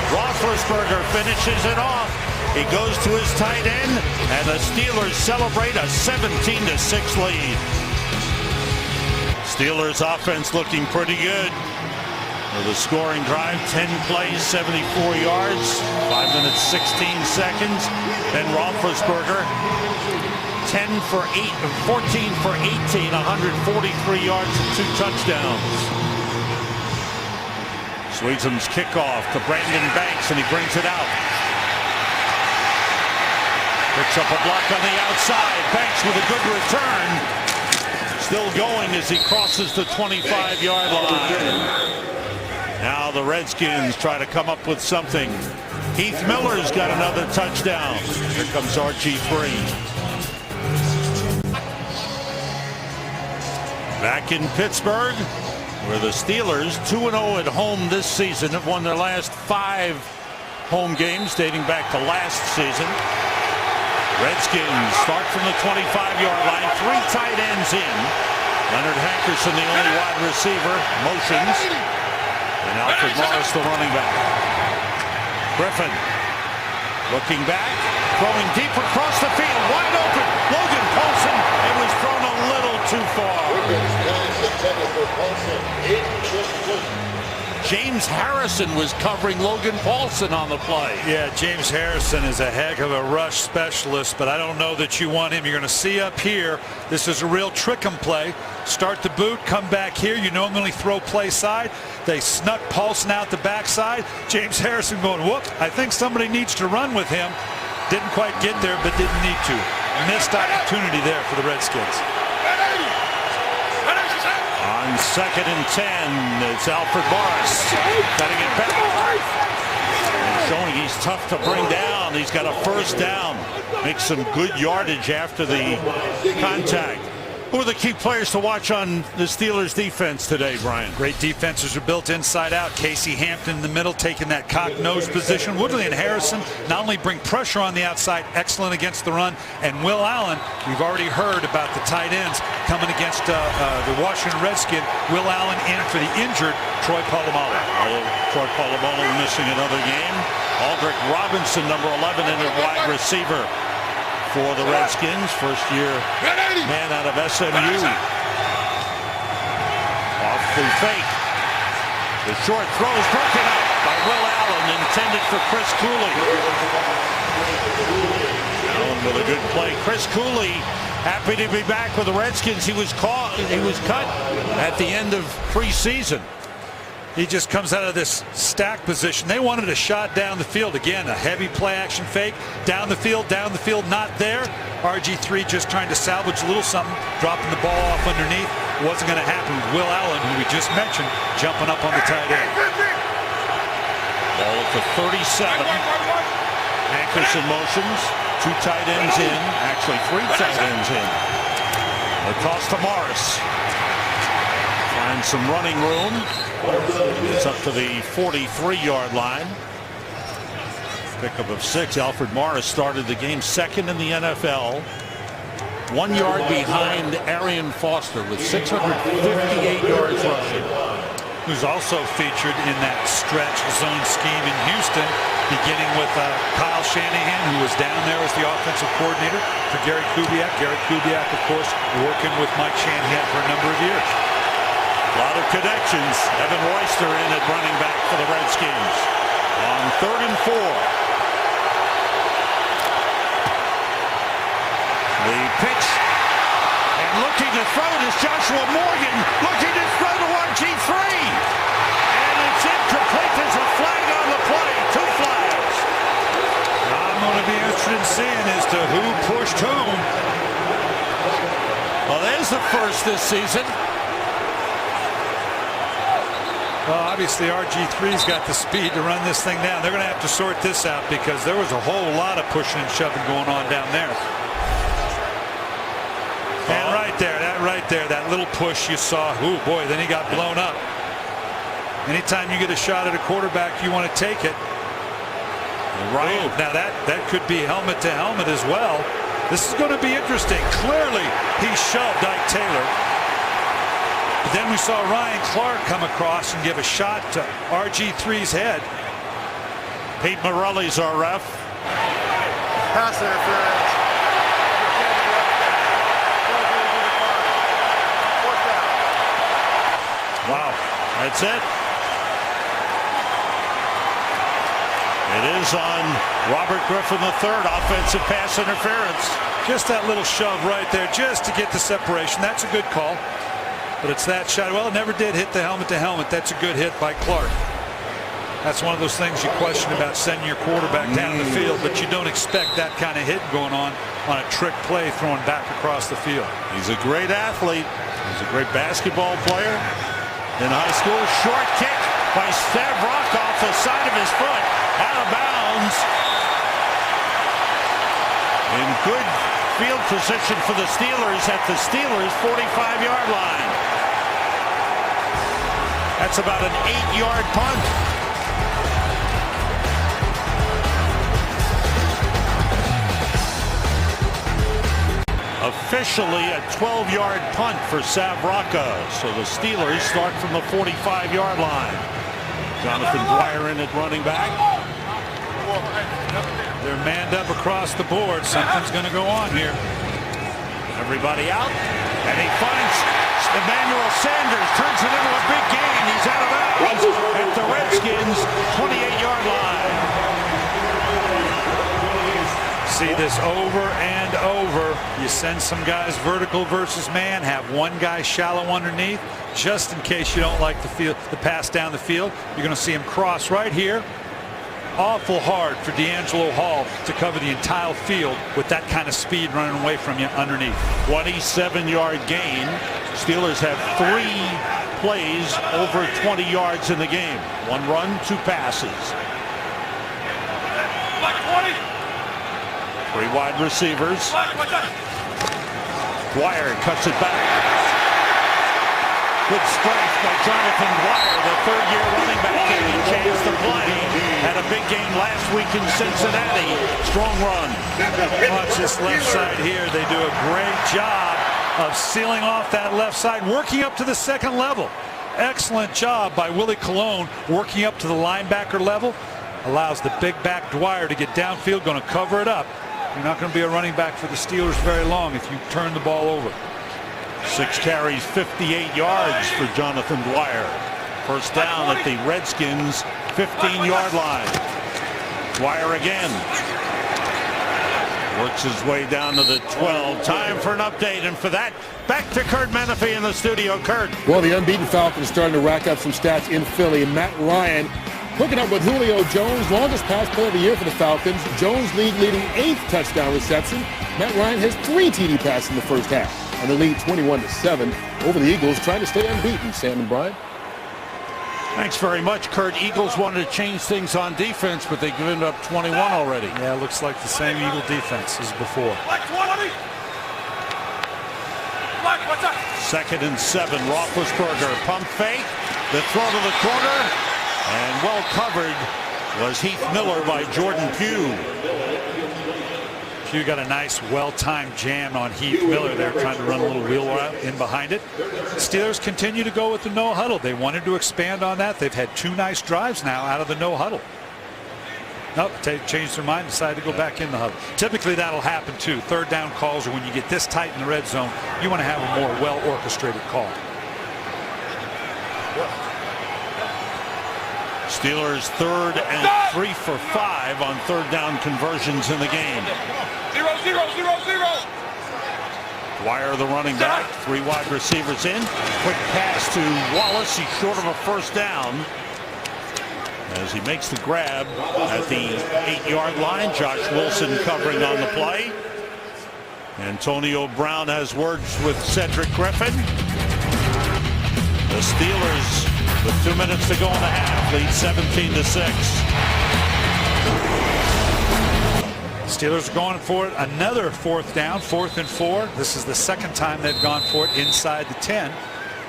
Speaker 1: Roethlisberger finishes it off. He goes to his tight end, and the Steelers celebrate a 17-6 lead. Steelers offense looking pretty good. With a scoring drive, 10 plays, 74 yards, 5 minutes, 16 seconds. Then Roethlisberger, 14 for 18, 143 yards and 2 touchdowns. Sweezen's kickoff to Brandon Banks, and he brings it out. Picks up a block on the outside. Banks with a good return. Still going as he crosses the 25-yard line. Now the Redskins try to come up with something. Heath Miller's got another touchdown. Here comes RG3. Back in Pittsburgh, where the Steelers, 2-0 at home this season, have won their last 5 home games dating back to last season. Redskins start from the 25-yard line, 3 tight ends in. Leonard Hankerson, the only wide receiver, motions. And Alfred Morris, the running back. Griffin looking back, throwing deep across the field, wide open. Logan Paulson, it was thrown a little too far. James Harrison was covering Logan Paulson on the play.
Speaker 3: Yeah, James Harrison is a heck of a rush specialist, but I don't know that you want him. You're going to see up here, this is a real trick 'em play. Start the boot, come back here. You normally throw play side. They snuck Paulson out the backside. James Harrison going, whoop, I think somebody needs to run with him. Didn't quite get there, but didn't need to. Missed opportunity there for the Redskins.
Speaker 1: On 2nd and 10, it's Alfred Morris cutting it back. And showing he's tough to bring down. He's got a first down. Makes some good yardage after the contact. Who are the key players to watch on the Steelers defense today, Brian?
Speaker 3: Great defenses are built inside out. Casey Hampton in the middle, taking that cock nose position. Woodley and Harrison not only bring pressure on the outside, excellent against the run. And Will Allen, we've already heard about the tight ends coming against the Washington Redskins. Will Allen in for the injured Troy Polamalu.
Speaker 1: Troy Polamalu missing another game. Aldrick Robinson, number 11, in at wide receiver for the Redskins. First year man out of SMU. Off the fake. The short throw is broken up by Will Allen, intended for Chris Cooley. Allen with a good play. Chris Cooley happy to be back with the Redskins. He was cut at the end of preseason.
Speaker 3: He just comes out of this stack position. They wanted a shot down the field. Again, a heavy play action fake. Down the field, not there. RG3 just trying to salvage a little something, dropping the ball off underneath. Wasn't going to happen with Will Allen, who we just mentioned, jumping up on the tight end.
Speaker 1: Ball at the 37. Hankerson motions. 2 tight ends in. Actually, 3 tight ends in. The toss to Morris. Find some running room. It's up to the 43-yard line. Pickup of 6. Alfred Morris started the game second in the NFL. 1 yard behind Arian Foster with 658 yards rushing.
Speaker 3: Who's also featured in that stretch zone scheme in Houston, beginning with Kyle Shanahan, who was down there as the offensive coordinator for Gary Kubiak. Gary Kubiak, of course, working with Mike Shanahan for a number of years.
Speaker 1: A lot of connections. Evan Royster in at running back for the Redskins. On 3rd and 4. The pitch. And looking to throw it is Joshua Morgan. Looking to throw to RG3. And it's incomplete. There's a flag on the play. 2 flags.
Speaker 3: I'm going to be interested in seeing as to who pushed whom.
Speaker 1: Well, there's the first this season.
Speaker 3: Well, obviously RG3's got the speed to run this thing down. They're going to have to sort this out because there was a whole lot of pushing and shoving going on down there. And right there, that little push you saw. Ooh, boy, then he got blown up. Anytime you get a shot at a quarterback, you want to take it. Right. Ooh, now that could be helmet to helmet as well. This is going to be interesting. Clearly, he shoved Ike Taylor. But then we saw Ryan Clark come across and give a shot to RG3's head.
Speaker 1: Pete Morelli's our ref.
Speaker 7: Pass interference.
Speaker 1: Wow, that's it. It is on Robert Griffin III, offensive pass interference.
Speaker 3: Just that little shove right there, just to get the separation. That's a good call. But it's that shot. Well, it never did hit the helmet to helmet. That's a good hit by Clark. That's one of those things you question about sending your quarterback down the field, but you don't expect that kind of hit going on a trick play throwing back across the field.
Speaker 1: He's a great athlete. He's a great basketball player. In high school, short kick by Stavrock off the side of his foot, out of bounds. In good field position for the Steelers at the Steelers' 45-yard line. That's about an 8-yard punt. Officially a 12-yard punt for Savraka. So the Steelers start from the 45-yard line. Jonathan Dwyer in at running back.
Speaker 3: They're manned up across the board. Something's going to go on here.
Speaker 1: Everybody out. And he finds Emmanuel Sanders. Turns it into a big gain. He's out of bounds at the Redskins' 28-yard line.
Speaker 3: See this over and over. You send some guys vertical versus man, have one guy shallow underneath, just in case you don't like the pass down the field. You're going to see him cross right here. Awful hard for D'Angelo Hall to cover the entire field with that kind of speed running away from you underneath.
Speaker 1: 27-yard gain. Steelers have 3 plays over 20 yards in the game. 1 run, 2 passes. Three wide receivers. Dwyer cuts it back. Good strength by Jonathan Dwyer, the third-year running back, getting a chance to play. Had a big game last week in Cincinnati. Strong run.
Speaker 3: Watch this left side here. They do a great job of sealing off that left side, working up to the second level. Excellent job by Willie Colon, working up to the linebacker level. Allows the big back Dwyer to get downfield, going to cover it up. You're not going to be a running back for the Steelers very long if you turn the ball over.
Speaker 1: 6 carries, 58 yards for Jonathan Dwyer. First down at the Redskins 15-yard line. Dwyer again. Works his way down to the 12. Time for an update, and for that, back to Kurt Menefee in the studio. Kurt.
Speaker 6: Well, the unbeaten Falcons starting to rack up some stats in Philly. Matt Ryan hooking up with Julio Jones, longest pass play of the year for the Falcons. Jones leading 8th touchdown reception. Matt Ryan has 3 TD passes in the first half, and they lead 21-7 over the Eagles, trying to stay unbeaten. Sam and Brian.
Speaker 1: Thanks very much, Kurt. Eagles wanted to change things on defense, but they given up 21 already.
Speaker 3: Yeah, it looks like the same Eagle defense as before.
Speaker 1: Second and 7. Roethlisberger pump fake. The throw to the corner. And well covered was Heath Miller by Jordan Pugh.
Speaker 3: Pugh got a nice, well-timed jam on Heath Miller there, trying to run a little wheel route in behind it. The Steelers continue to go with the no huddle. They wanted to expand on that. They've had 2 nice drives now out of the no huddle. Nope, changed their mind, decided to go back in the huddle. Typically that'll happen too. Third down calls, or when you get this tight in the red zone, you want to have a more well-orchestrated call.
Speaker 1: Steelers 3rd and 3 for 5 on third down conversions in the game.
Speaker 4: 0-0-0-0.
Speaker 1: Dwyer, the running back, 3 wide receivers in. Quick pass to Wallace. He's short of a first down as he makes the grab at the 8-yard line. Josh Wilson covering on the play. Antonio Brown has words with Cedric Griffin. The Steelers, with 2 minutes to go in the half, lead 17-6.
Speaker 3: Steelers are going for it. Another 4th down, 4th and 4. This is the second time they've gone for it inside the 10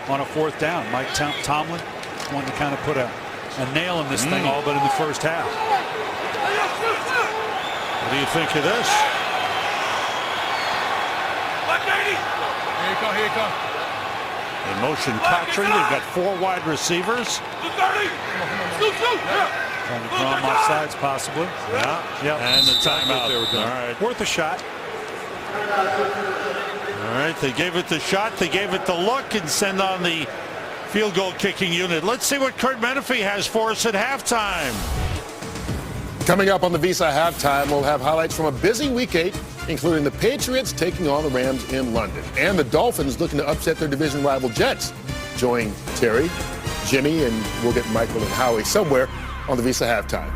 Speaker 3: on a 4th down. Mike Tomlin wanted to kind of put a nail in this thing all but in the first half.
Speaker 1: What do you think of this?
Speaker 4: Here you go, here you go.
Speaker 1: In motion Cottrey. They've got 4 wide receivers.
Speaker 3: Trying to draw them off sides possibly.
Speaker 1: Yeah.
Speaker 3: Yep.
Speaker 1: And the timeout.
Speaker 3: All right. Worth a shot.
Speaker 1: All right. They gave it the shot. They gave it the look and send on the field goal kicking unit. Let's see what Kurt Menefee has for us at halftime.
Speaker 6: Coming up on the Visa Halftime, we'll have highlights from a busy Week 8, including the Patriots taking on the Rams in London, and the Dolphins looking to upset their division rival Jets. Join Terry, Jimmy, and we'll get Michael and Howie somewhere on the Visa Halftime.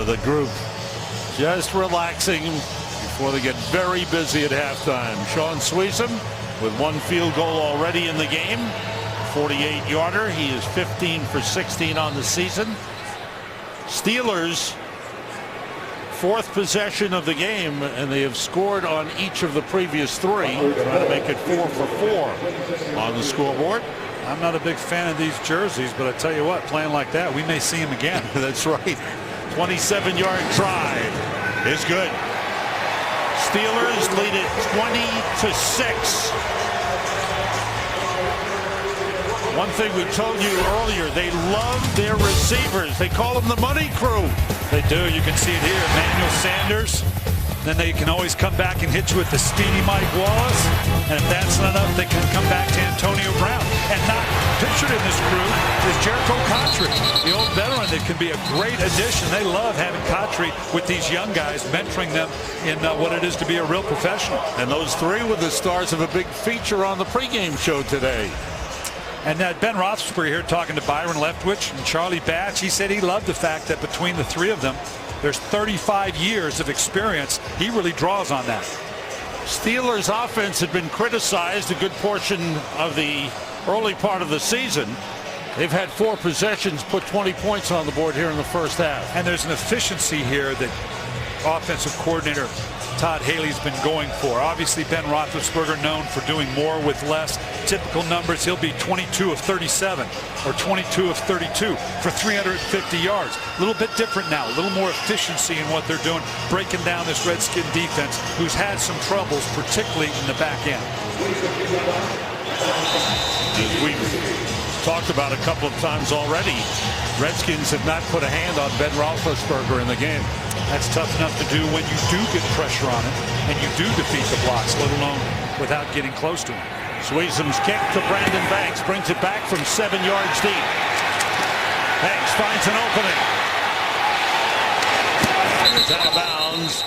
Speaker 1: The group just relaxing before they get very busy at halftime. Sean Sweesom with 1 field goal already in the game. 48-yarder. He is 15 for 16 on the season. Steelers 4th possession of the game, and they have scored on each of the previous 3, trying to make it 4 for 4 on the scoreboard.
Speaker 3: I'm not a big fan of these jerseys, but I tell you what, playing like that, we may see him again.
Speaker 1: That's right. 27-yard try is good. Steelers lead it 20-6. One thing we told you earlier, they love their receivers. They call them the money crew.
Speaker 3: They do. You can see it here. Emmanuel Sanders. Then they can always come back and hit you with the speedy Mike Wallace. And if that's not enough, they can come back to Antonio Brown. And not pictured in this crew is Jericho Cottrey, the old veteran that can be a great addition. They love having Cottrey with these young guys, mentoring them in what it is to be a real professional.
Speaker 1: And those 3 were the stars of a big feature on the pregame show today.
Speaker 3: And Ben Roethlisberger here talking to Byron Leftwich and Charlie Batch. He said he loved the fact that between the 3 of them, there's 35 years of experience. He really draws on that.
Speaker 1: Steelers offense had been criticized a good portion of the early part of the season. They've had 4 possessions, put 20 points on the board here in the first half.
Speaker 3: And there's an efficiency here that offensive coordinator Todd Haley's been going for. Obviously, Ben Roethlisberger known for doing more with less. Typical numbers, he'll be 22 of 37 or 22 of 32 for 350 yards. A little bit different now, a little more efficiency in what they're doing, breaking down this Redskin defense, who's had some troubles, particularly in the back end.
Speaker 1: As we've talked about a couple of times already, Redskins have not put a hand on Ben Roethlisberger in the game.
Speaker 3: That's tough enough to do when you do get pressure on him and you do defeat the blocks, let alone without getting close to him.
Speaker 1: Sweezum's kick to Brandon Banks brings it back from 7 yards deep. Banks finds an opening. And it's out of bounds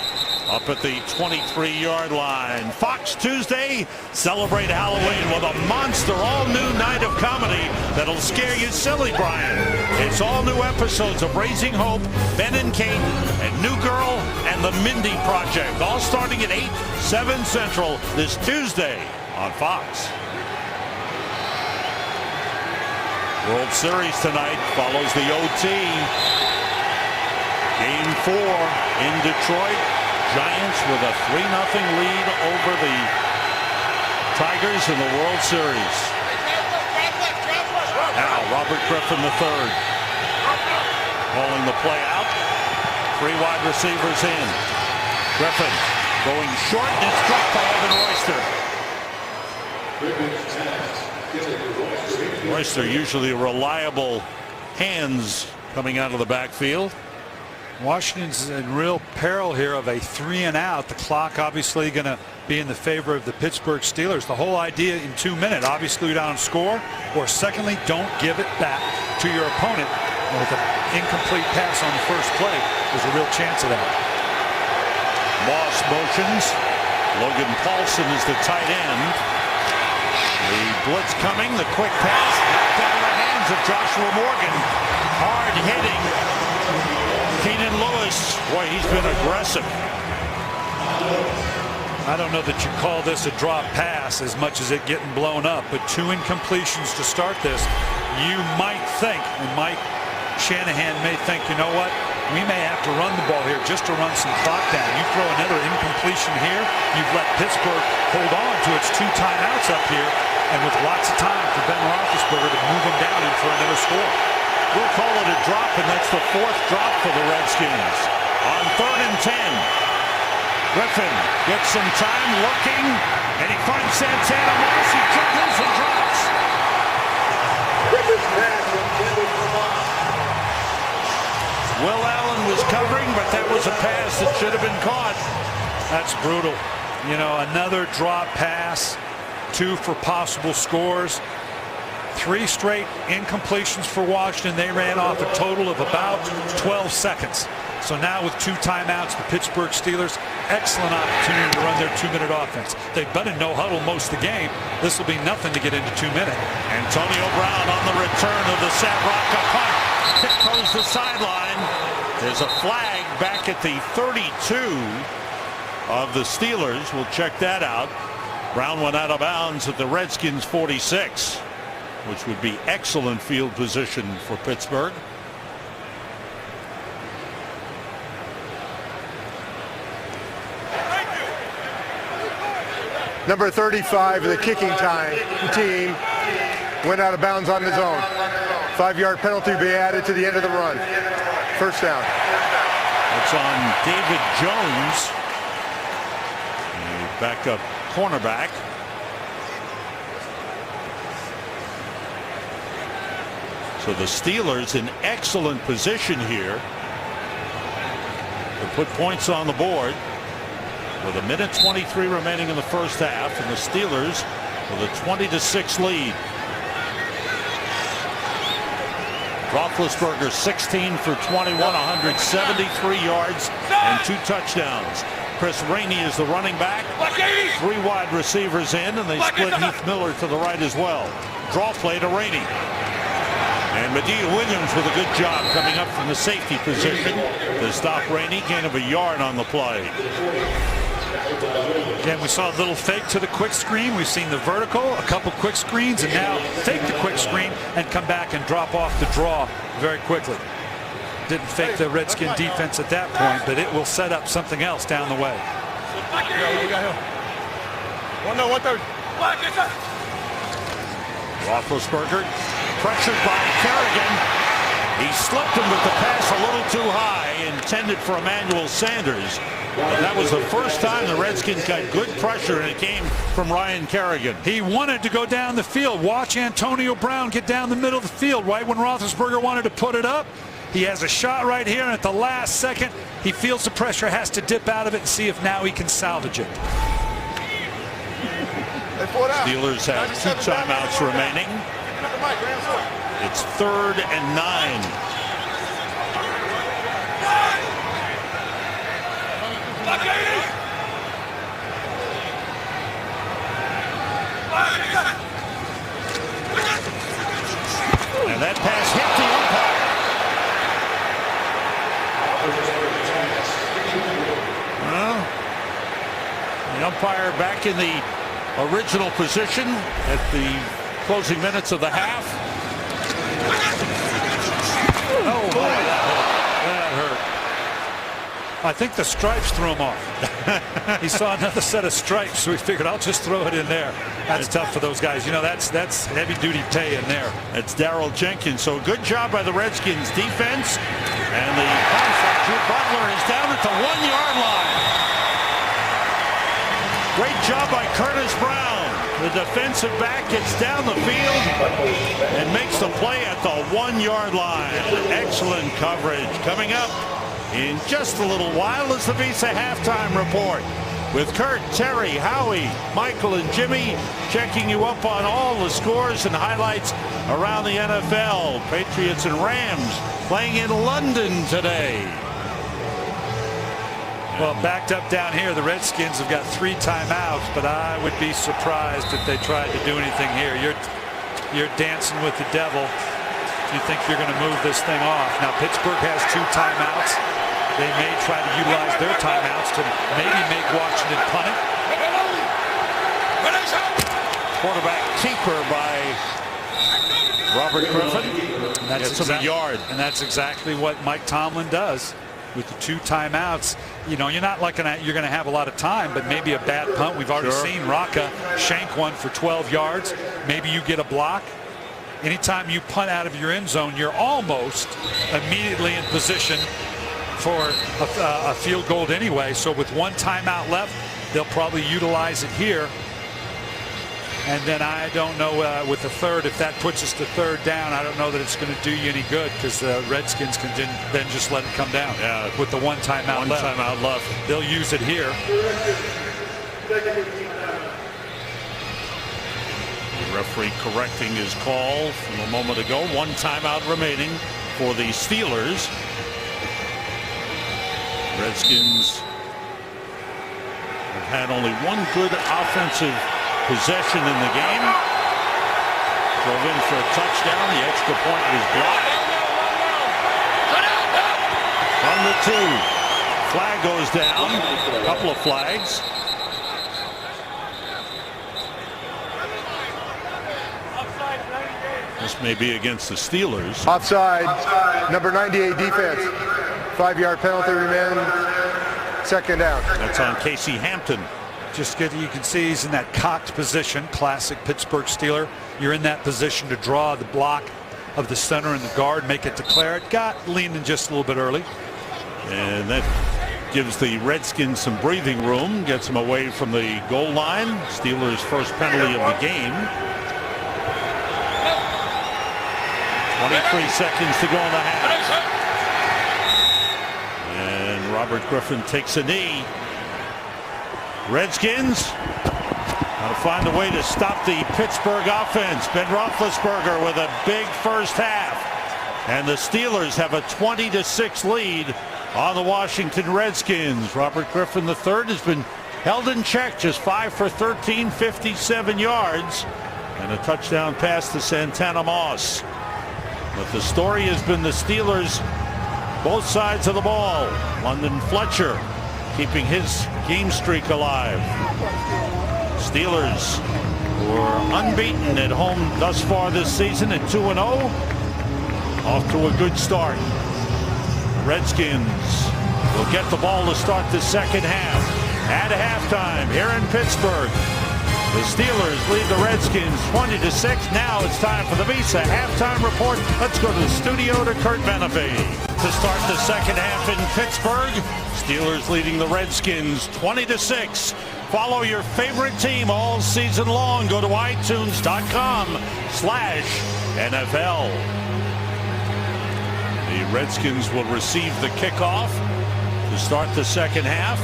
Speaker 1: up at the 23-yard line. Fox Tuesday, celebrate Halloween with a monster all-new night of comedy that'll scare you silly, Brian. It's all new episodes of Raising Hope, Ben and Kate, and New Girl, and The Mindy Project, all starting at 8, 7 Central this Tuesday on Fox. World Series tonight follows the OT. Game 4 in Detroit. Giants with a 3-0 lead over the Tigers in the World Series. Now Robert Griffin III calling the play out. 3 wide receivers in. Griffin going short, and it's dropped by Evan Royster. Royster usually reliable hands coming out of the backfield.
Speaker 3: Washington's in real peril here of a 3-and-out. The clock obviously going to be in the favor of the Pittsburgh Steelers. The whole idea in 2 minutes, obviously down score, or secondly, don't give it back to your opponent. And with an incomplete pass on the first play, there's a real chance of that.
Speaker 1: Moss motions. Logan Paulson is the tight end. The blitz coming, the quick pass, knocked out of the hands of Joshua Morgan. Hard hitting. Keenan Lewis, boy, he's been aggressive.
Speaker 3: I don't know that you call this a drop pass as much as it getting blown up, but 2 incompletions to start this. You might think, and Mike Shanahan may think, you know what, we may have to run the ball here just to run some clock down. You throw another incompletion here, you've let Pittsburgh hold on to its 2 timeouts up here, and with lots of time for Ben Roethlisberger to move him down in for another score.
Speaker 1: We'll call it a drop, and that's the 4th drop for the Redskins. On 3rd and 10. Griffin gets some time looking, and he finds Santana Moss. He dribbles and drops. Will Allen was covering, but that was a pass that should have been caught.
Speaker 3: That's brutal. You know, another drop pass, 2 for possible scores. 3 straight incompletions for Washington. They ran off a total of about 12 seconds. So now with 2 timeouts, the Pittsburgh Steelers, excellent opportunity to run their 2-minute offense. They've been in no huddle most of the game. This will be nothing to get into 2 minutes.
Speaker 1: Antonio Brown on the return of the San Rocca punt. Tiptoes the sideline. There's a flag back at the 32 of the Steelers. We'll check that out. Brown went out of bounds at the Redskins 46. Which would be excellent field position for Pittsburgh.
Speaker 7: Number 35 of the kicking team went out of bounds on his own. 5-yard penalty be added to the end of the run. First down.
Speaker 1: That's on David Jones, the backup cornerback. So the Steelers in excellent position here to put points on the board with 1:23 remaining in the first half, and the Steelers with a 20-6 lead. Roethlisberger 16 for 21, 173 yards and 2 touchdowns. Chris Rainey is the running back. 3 wide receivers in, and they split Heath Miller to the right as well. Draw play to Rainey. And Medea Williams with a good job coming up from the safety position to stop Rainey. Gain of a yard on the play.
Speaker 3: Again, we saw a little fake to the quick screen. We've seen the vertical, a couple quick screens, and now fake the quick screen and come back and drop off the draw very quickly. didn't fake the Redskin defense at that point, but it will set up something else down the way.
Speaker 4: We got him. 130.
Speaker 1: Roethlisberger pressured by Kerrigan. He slipped him with the pass a little too high, intended for Emmanuel Sanders. And that was the first time the Redskins got good pressure, and it came from Ryan Kerrigan.
Speaker 3: He wanted to go down the field. Watch Antonio Brown get down the middle of the field right when Roethlisberger wanted to put it up. He has a shot right here, and at the last second, he feels the pressure, has to dip out of it and see if now he can salvage it.
Speaker 1: Steelers have 2 timeouts remaining. It's 3rd and 9. And that pass hit the umpire. Well, the umpire back in the original position at the closing minutes of the half.
Speaker 3: Oh, boy, that hurt. I think the stripes threw him off. He saw another set of stripes, so he figured, I'll just throw it in there. That's tough for those guys. You know, that's heavy-duty pay in there.
Speaker 1: It's Darrell Jenkins. So good job by the Redskins defense. And the contact, Drew Butler is down at the 1-yard line. Great job by Curtis Brown. The defensive back gets down the field and makes the play at the 1-yard line. Excellent coverage. Coming up in just a little while is the Visa halftime report with Kurt, Terry, Howie, Michael, and Jimmy checking you up on all the scores and highlights around the NFL. Patriots and Rams playing in London today.
Speaker 3: Well, backed up down here, the Redskins have got 3 timeouts, but I would be surprised if they tried to do anything here. You're dancing with the devil. You think you're going to move this thing off. Now, Pittsburgh has 2 timeouts. They may try to utilize their timeouts to maybe make Washington punt it.
Speaker 1: Quarterback keeper by Robert Griffin. That's a yard.
Speaker 3: And that's exactly what Mike Tomlin does with the 2 timeouts. You know, you're not looking at you're going to have a lot of time, but maybe a bad punt. We've already seen Rocca shank one for 12 yards. Maybe you get a block. Anytime you punt out of your end zone, you're almost immediately in position for a field goal anyway. So with 1 timeout left, they'll probably utilize it here. And then I don't know with the 3rd, if that puts us to 3rd down, I don't know that it's going to do you any good, because the Redskins can then just let it come down.
Speaker 1: Yeah,
Speaker 3: with the 1 timeout left.
Speaker 1: 1 timeout left.
Speaker 3: They'll use it here.
Speaker 1: The referee correcting his call from a moment ago. 1 timeout remaining for the Steelers. Redskins have had only 1 good offensive possession in the game. Drove in for a touchdown. The extra point was blocked. From the 2. Flag goes down. A couple of flags. This may be against the Steelers.
Speaker 7: Offside, number 98 defense. 5-yard penalty remaining. 2nd down.
Speaker 1: That's on Casey Hampton.
Speaker 3: Just good. You can see he's in that cocked position. Classic Pittsburgh Steeler. You're in that position to draw the block of the center and the guard, make it declare it. Got leaning just a little bit early.
Speaker 1: And that gives the Redskins some breathing room. Gets them away from the goal line. Steelers' first penalty of the game. 23 seconds to go in the half. And Robert Griffin takes a knee. Redskins got to find a way to stop the Pittsburgh offense. Ben Roethlisberger with a big first half. And the Steelers have a 20-6 lead on the Washington Redskins. Robert Griffin III has been held in check, just 5 for 13, 57 yards. And a touchdown pass to Santana Moss. But the story has been the Steelers, both sides of the ball. London Fletcher keeping his game streak alive. Steelers were unbeaten at home thus far this season at 2-0. Off to a good start. Redskins will get the ball to start the second half. At halftime here in Pittsburgh, the Steelers lead the Redskins 20-6. Now it's time for the Visa halftime report. Let's go to the studio to Kurt Menefee. To start the second half in Pittsburgh, Steelers leading the Redskins 20-6. Follow your favorite team all season long. Go to iTunes.com/NFL. The Redskins will receive the kickoff to start the second half.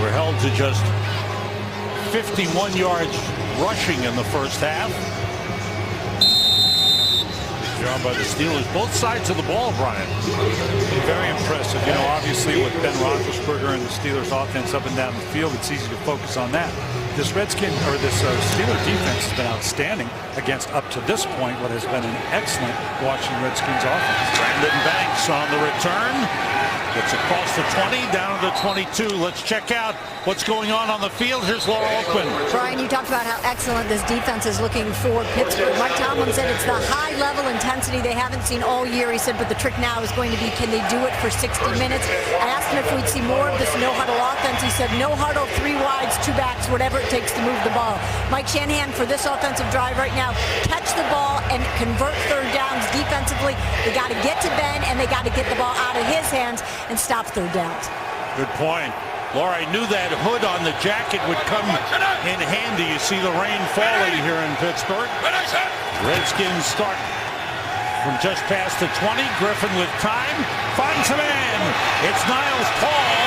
Speaker 1: We're held to just 51 yards rushing in the first half. Good job by the Steelers. Both sides of the ball, Brian.
Speaker 3: Very impressive. You know, obviously with Ben Roethlisberger and the Steelers offense up and down the field, it's easy to focus on that. This Steeler defense has been outstanding against, up to this point, what has been an excellent Washington Redskins offense.
Speaker 1: Brandon Banks on the return. Gets across the 20, down to the 22. Let's check out what's going on the field. Here's Laura Oakman.
Speaker 2: Brian, you talked about how excellent this defense is looking for Pittsburgh. Mike Tomlin said it's the high-level intensity they haven't seen all year. He said, but the trick now is going to be, can they do it for 60 minutes? I asked him if we'd see more of this no-huddle offense. He said, no huddle, 3 wides, 2 backs, whatever it takes to move the ball. Mike Shanahan, for this offensive drive right now, catch the ball and convert third downs defensively. They got to get to Ben, and they got to get the ball out of his hands and stop third downs.
Speaker 1: Good point. Laura, I knew that hood on the jacket would come in handy. You see the rain falling here in Pittsburgh. Redskins start from just past the 20. Griffin with time. Finds a man. It's Niles Paul.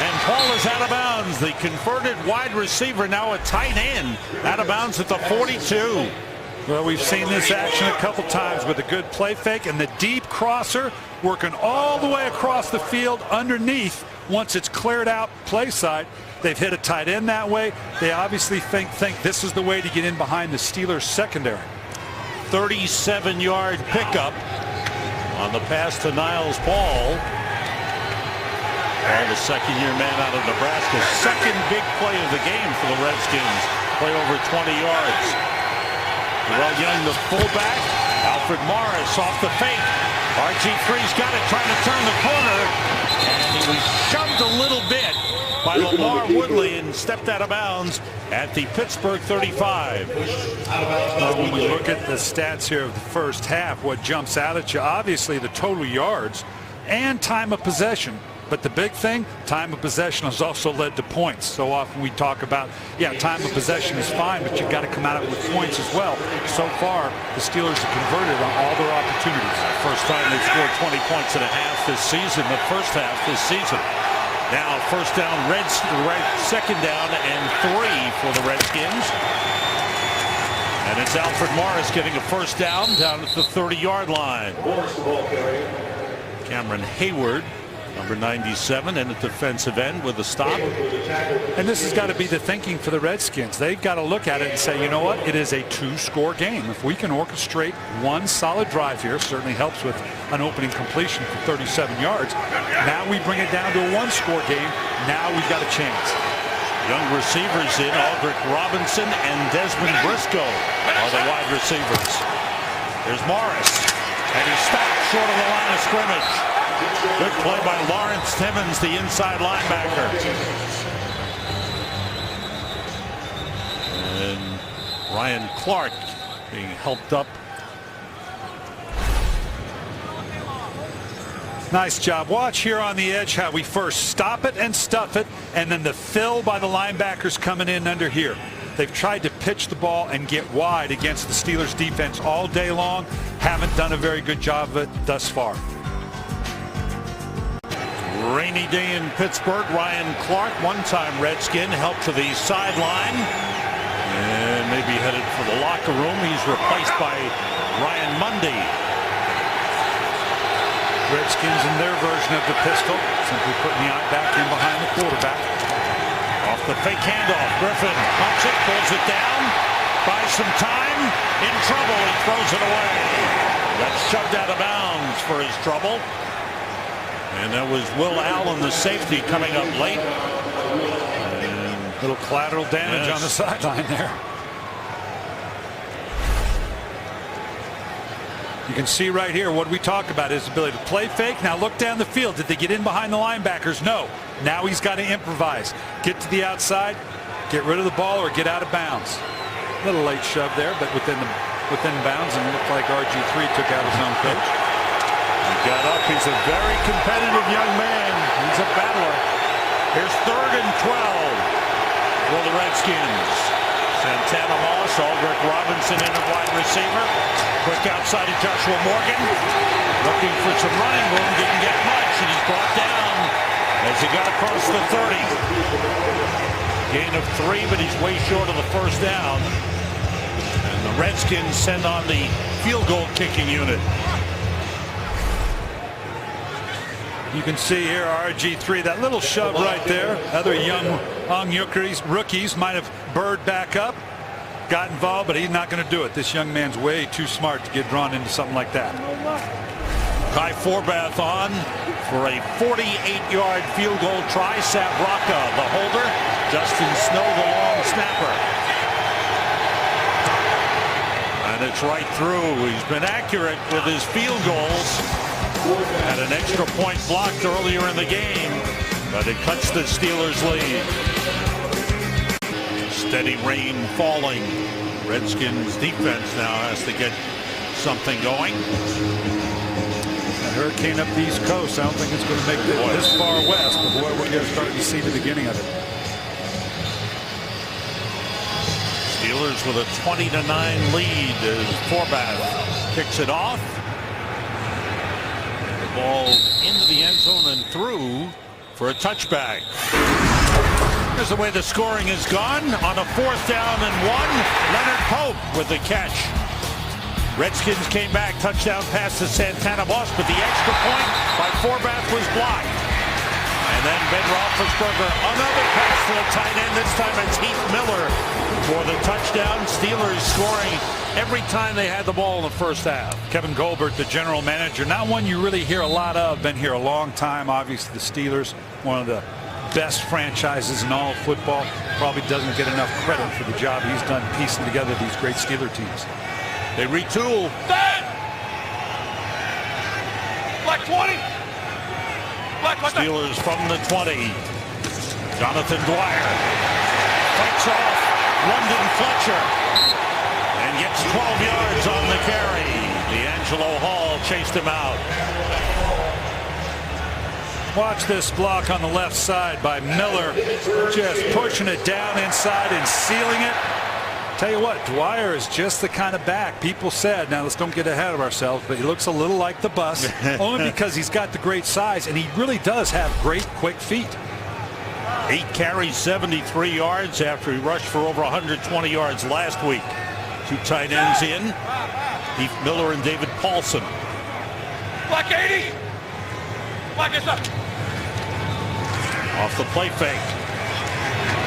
Speaker 1: And Paul is out of bounds. The converted wide receiver, now a tight end, out of bounds at the 42.
Speaker 3: Well, we've seen this action a couple times with a good play fake and the deep crosser working all the way across the field underneath. Once it's cleared out play side, they've hit a tight end that way. They obviously think this is the way to get in behind the Steelers secondary.
Speaker 1: 37-yard pickup on the pass to Niles Paul. The second-year man out of Nebraska. Second big play of the game for the Redskins. Play over 20 yards. Well, Young, the fullback. Alfred Morris off the fake. RG3's got it, trying to turn the corner. And he was shoved a little bit by Lamar Woodley and stepped out of bounds at the Pittsburgh 35.
Speaker 3: When you look at the stats here of the first half, what jumps out at you, obviously the total yards and time of possession. But the big thing, time of possession has also led to points. So often we talk about, yeah, time of possession is fine, but you've got to come out with points as well. So far, the Steelers have converted on all their opportunities.
Speaker 1: First time they've scored 20 points and a half this season, the first half this season. Now first down, second down and 3 for the Redskins. And it's Alfred Morris getting a first down at the 30-yard line. Cameron Hayward, number 97, and a defensive end with a stop.
Speaker 3: And this has got to be the thinking for the Redskins. They've got to look at it and say, you know what, it is a 2-score game. If we can orchestrate one solid drive here, certainly helps with an opening completion for 37 yards. Now we bring it down to a 1-score game. Now we've got a chance.
Speaker 1: Young receivers in, Aldrich Robinson and Desmond Briscoe are the wide receivers. There's Morris, and he's stopped short of the line of scrimmage. Good play by Lawrence Timmons, the inside linebacker. And Ryan Clark being helped up.
Speaker 3: Nice job. Watch here on the edge how we first stop it and stuff it, and then the fill by the linebackers coming in under here. They've tried to pitch the ball and get wide against the Steelers defense all day long. Haven't done a very good job of it thus far.
Speaker 1: Rainy day in Pittsburgh. Ryan Clark, one-time Redskin, helped to the sideline and maybe headed for the locker room. He's replaced by Ryan Mundy.
Speaker 3: Redskins in their version of the pistol, simply putting the eye back in behind the quarterback.
Speaker 1: Off the fake handoff, Griffin pumps it, pulls it down, buys some time, in trouble, he throws it away. That's shoved out of bounds for his trouble. And that was Will Allen, the safety, coming up late. And
Speaker 3: little collateral damage on the sideline there. You can see right here what we talk about, his ability to play fake. Now look down the field. Did they get in behind the linebackers? No. Now he's got to improvise. Get to the outside, get rid of the ball, or get out of bounds. A little late shove there, but within bounds, and it looked like RG3 took out his own coach.
Speaker 1: He got up. He's a very competitive young man. He's a battler. Here's 3rd and 12 for the Redskins. Santana Moss, Aldrich Robinson in at wide receiver. Quick outside of Joshua Morgan. Looking for some running room. Didn't get much, and he's brought down as he got across the 30. Gain of 3, but he's way short of the first down. And the Redskins send on the field goal kicking unit.
Speaker 3: You can see here RG3, that little shove right there. Other young rookies might have burred back up, got involved, but he's not going to do it. This young man's way too smart to get drawn into something like that.
Speaker 1: Kai Forbath on for a 48-yard field goal try. Sab Rocca, the holder. Justin Snow, the long snapper. And it's right through. He's been accurate with his field goals. Had an extra point blocked earlier in the game, but it cuts the Steelers' lead. Steady rain falling. Redskins defense now has to get something going.
Speaker 3: A hurricane up the East Coast. I don't think it's going to make it this far west, but boy, we're going to start to see the beginning of it.
Speaker 1: Steelers with a 20-9 lead as Forbath kicks it off. Ball into the end zone and through for a touchback. Here's the way the scoring has gone. On a 4th down and 1, Leonard Pope with the catch. Redskins came back, touchdown pass to Santana Moss, but the extra point by Forbath was blocked. And then Ben Roethlisberger, another pass to the tight end. This time it's Heath Miller for the touchdown. Steelers scoring every time they had the ball in the first half.
Speaker 3: Kevin Goldberg, the general manager, not one you really hear a lot of. Been here a long time. Obviously, the Steelers, one of the best franchises in all of football. Probably doesn't get enough credit for the job he's done piecing together these great Steeler teams.
Speaker 1: They retool.
Speaker 4: Black 20.
Speaker 1: Steelers from the 20. Jonathan Dwyer fights off London Fletcher and gets 12 yards on the carry. D'Angelo Hall chased him out.
Speaker 3: Watch this block on the left side by Miller, just pushing it down inside and sealing it. Tell you what, Dwyer is just the kind of back people said, now let's don't get ahead of ourselves, but he looks a little like the bus, only because he's got the great size, and he really does have great quick feet.
Speaker 1: 8 carries, 73 yards after he rushed for over 120 yards last week. 2 tight ends in, Heath Miller and David Paulson.
Speaker 4: Black 80. Black is up.
Speaker 1: Off the play fake.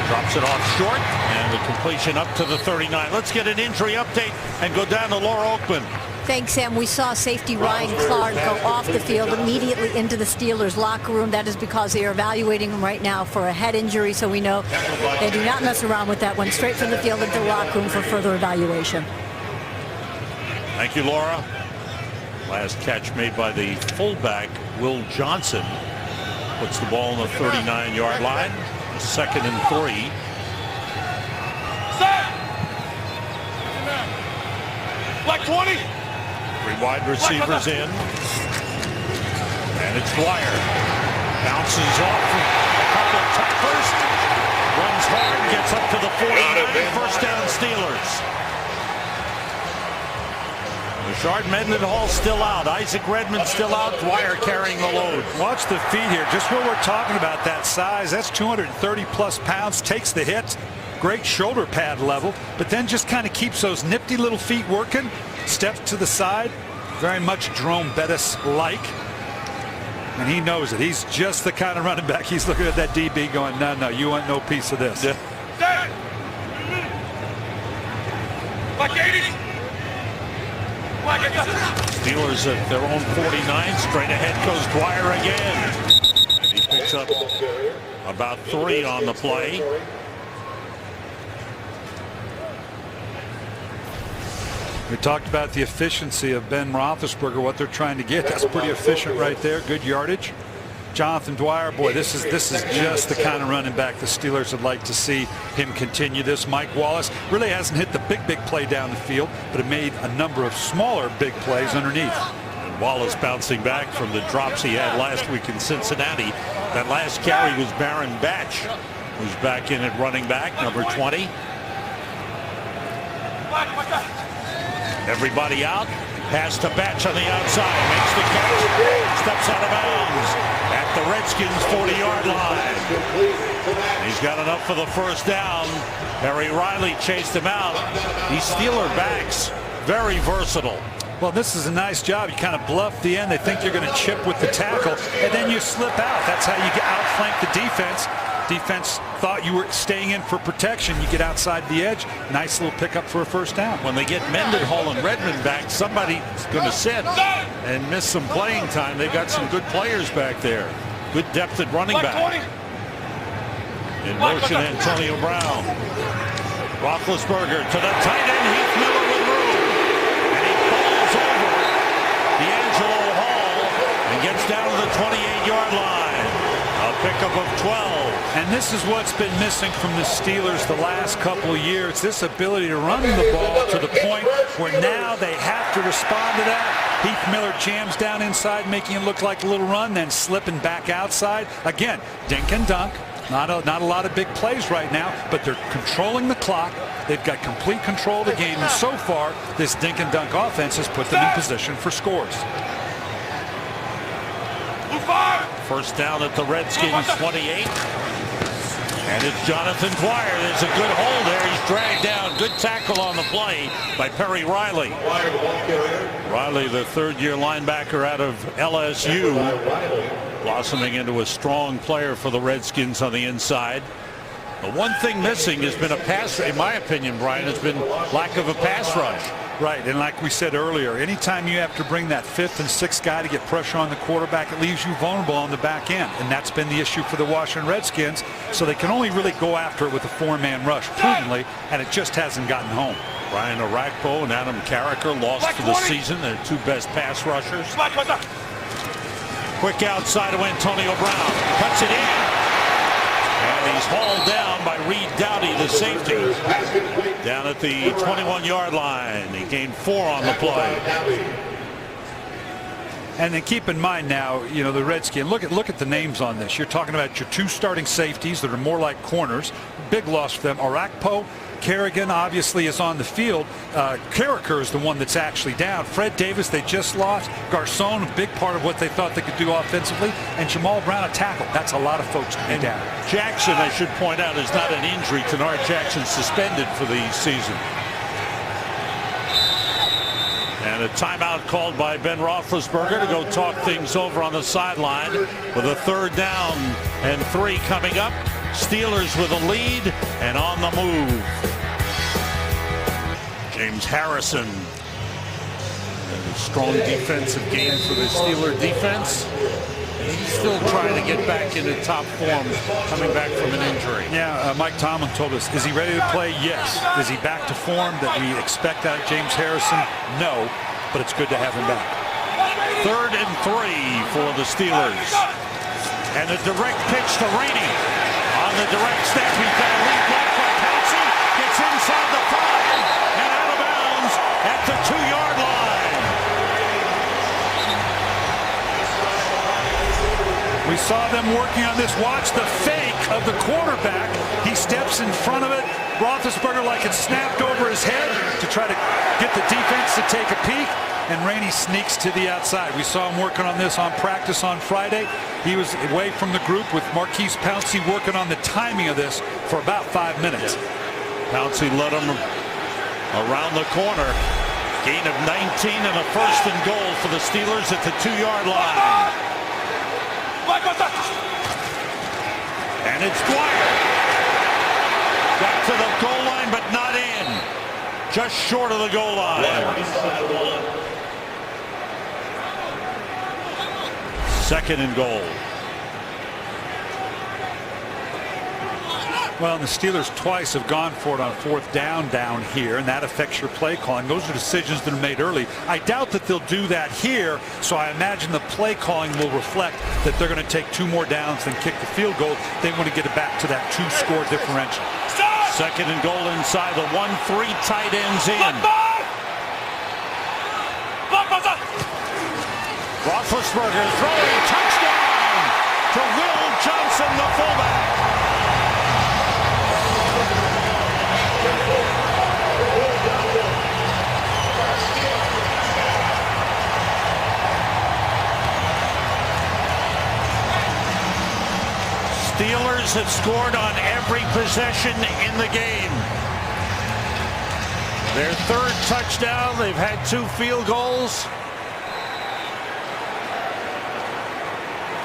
Speaker 1: Drops it off short, and the completion up to the 39. Let's get an injury update and go down to Laura Oakman.
Speaker 2: Thanks, Sam. We saw safety Ryan Clark go off the field immediately into the Steelers locker room. That is because they are evaluating him right now for a head injury, so we know they do not mess around with that one. Straight from the field into the locker room for further evaluation.
Speaker 1: Thank you, Laura. Last catch made by the fullback, Will Johnson. Puts the ball on the 39-yard line. 2nd and 3.
Speaker 4: Black 20.
Speaker 1: 3 wide receivers in. And it's Dwyer. Bounces off a couple of tacklers. Runs hard, gets up to the 49. First down Steelers. Rashard Mendenhall still out. Isaac Redmond still out. Dwyer carrying the load.
Speaker 3: Watch the feet here. Just what we're talking about, that size. That's 230-plus pounds. Takes the hits. Great shoulder pad level. But then just kind of keeps those nifty little feet working. Steps to the side. Very much Jerome Bettis-like. And he knows it. He's just the kind of running back. He's looking at that DB going, no, you want no piece of this.
Speaker 1: Yeah.
Speaker 4: Black 80.
Speaker 1: Steelers at their own 49. Straight ahead goes Dwyer again. And he picks up about 3 on the play.
Speaker 3: We talked about the efficiency of Ben Roethlisberger, what they're trying to get. That's pretty efficient right there. Good yardage. Jonathan Dwyer, boy, this is just the kind of running back the Steelers would like to see him continue this. Mike Wallace really hasn't hit the big play down the field, but it made a number of smaller big plays underneath.
Speaker 1: And Wallace bouncing back from the drops he had last week in Cincinnati. That last carry was Baron Batch, who's back in at running back, number 20. Everybody out. Pass to Batch on the outside. Makes the catch. Steps out of bounds at the Redskins 40-yard line. He's got enough for the first down. Perry Riley chased him out. These Steeler backs, very versatile.
Speaker 3: Well, this is a nice job. You kind of bluff the end. They think you're going to chip with the tackle, and then you slip out. That's how you outflank the defense. Defense thought you were staying in for protection. You get outside the edge. Nice little pickup for a first down.
Speaker 1: When they get Mendenhall and Redmond back, somebody's going to sit and miss some playing time. They've got some good players back there. Good depth at running back. In motion, Antonio Brown. Roethlisberger to the tight end, Heath Miller with room. And he falls over D'Angelo Hall and gets down to the 28-yard line. A pickup of 12.
Speaker 3: And this is what's been missing from the Steelers the last couple of years. This ability to run the ball to the point where now they have to respond to that. Heath Miller jams down inside, making it look like a little run, then slipping back outside. Again, dink and dunk. Not a lot of big plays right now, but they're controlling the clock. They've got complete control of the game. And so far, this dink and dunk offense has put them in position for scores.
Speaker 1: First down at the Redskins 28. And it's Jonathan Dwyer. There's a good hold there. He's dragged down. Good tackle on the play by Perry Riley. Riley, the third-year linebacker out of LSU, blossoming into a strong player for the Redskins on the inside. The one thing missing has been a pass, in my opinion, Brian, has been lack of a pass rush.
Speaker 3: Right, and like we said earlier, anytime you have to bring that fifth and sixth guy to get pressure on the quarterback, it leaves you vulnerable on the back end. And that's been the issue for the Washington Redskins. So they can only really go after it with a four-man rush prudently, and it just hasn't gotten home.
Speaker 1: Brian Orakpo and Adam Carricker lost for the season. Their two best pass rushers. Quick outside to Antonio Brown. Cuts it in. And he's hauled down by Reed Doughty, the safety, down at the 21-yard line. He gained 4 on the play.
Speaker 3: And then keep in mind now, you know, the Redskins, look at the names on this. You're talking about your two starting safeties that are more like corners. Big loss for them. Orakpo, Kerrigan obviously is on the field. Carricker is the one that's actually down. Fred Davis, they just lost. Garcon, a big part of what they thought they could do offensively. And Jamal Brown, a tackle. That's a lot of folks to be down.
Speaker 1: Jackson, I should point out, is not an injury. Tenard Jackson suspended for the season. And a timeout called by Ben Roethlisberger to go talk things over on the sideline with a third down and 3 coming up. Steelers with a lead and on the move. James Harrison. A strong defensive game for the Steeler defense. He's still trying to get back into top form, coming back from an injury.
Speaker 3: Yeah, Mike Tomlin told us, is he ready to play? Yes. Is he back to form that we expect out of James Harrison? No, but it's good to have him back.
Speaker 1: 3rd and 3 for the Steelers. And a direct pitch to Rainey. On the direct step, he's got a lead block by Pouncey. Gets inside the 5 and out of bounds at the 2-yard line.
Speaker 3: We saw them working on this. Watch the fake of the quarterback. He steps in front of it. Roethlisberger like it snapped over his head to try to get the defense to take a peek. And Rainey sneaks to the outside. We saw him working on this on practice on Friday. He was away from the group with Marquise Pouncey working on the timing of this for about 5 minutes.
Speaker 1: Pouncey led him around the corner. Gain of 19 and a 1st and goal for the Steelers at the 2-yard line. And it's Dwyer. Got to the goal line, but not in. Just short of the goal line. 2nd and goal.
Speaker 3: Well, and the Steelers twice have gone for it on 4th down here, and that affects your play calling. Those are decisions that are made early. I doubt that they'll do that here, so I imagine the play calling will reflect that they're going to take 2 more downs than kick the field goal. They want to get it back to that 2-score differential.
Speaker 1: 2nd and goal inside the 1-3, tight ends in. Roethlisberger throwing, touchdown to Will Johnson, the fullback. Steelers have scored on every possession in the game. Their 3rd touchdown. They've had 2 field goals.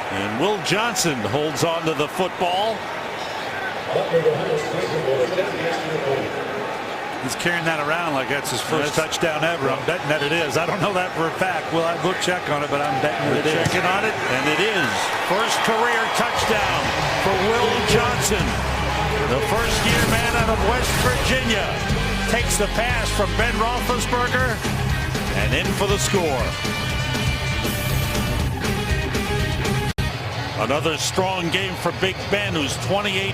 Speaker 1: And Will Johnson holds on to the football.
Speaker 3: He's carrying that around like that's his first touchdown ever. I'm betting that it is. I don't know that for a fact. Well, we'll check on it, but I'm betting that it is.
Speaker 1: Checking on it, and it is. First career touchdown for Will Johnson. The first-year man out of West Virginia takes the pass from Ben Roethlisberger and in for the score. Another strong game for Big Ben, who's 21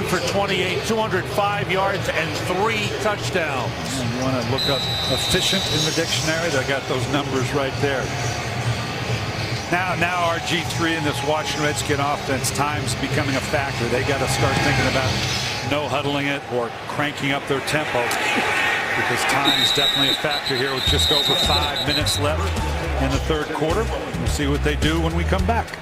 Speaker 1: for 28, 205 yards and 3 touchdowns.
Speaker 3: And you want to look up efficient in the dictionary? They got those numbers right there. Now RG3 in this Washington Redskin offense, time's becoming a factor. They got to start thinking about no huddling it or cranking up their tempo, because time is definitely a factor here with just over 5 minutes left in the 3rd quarter. We'll see what they do when we come back.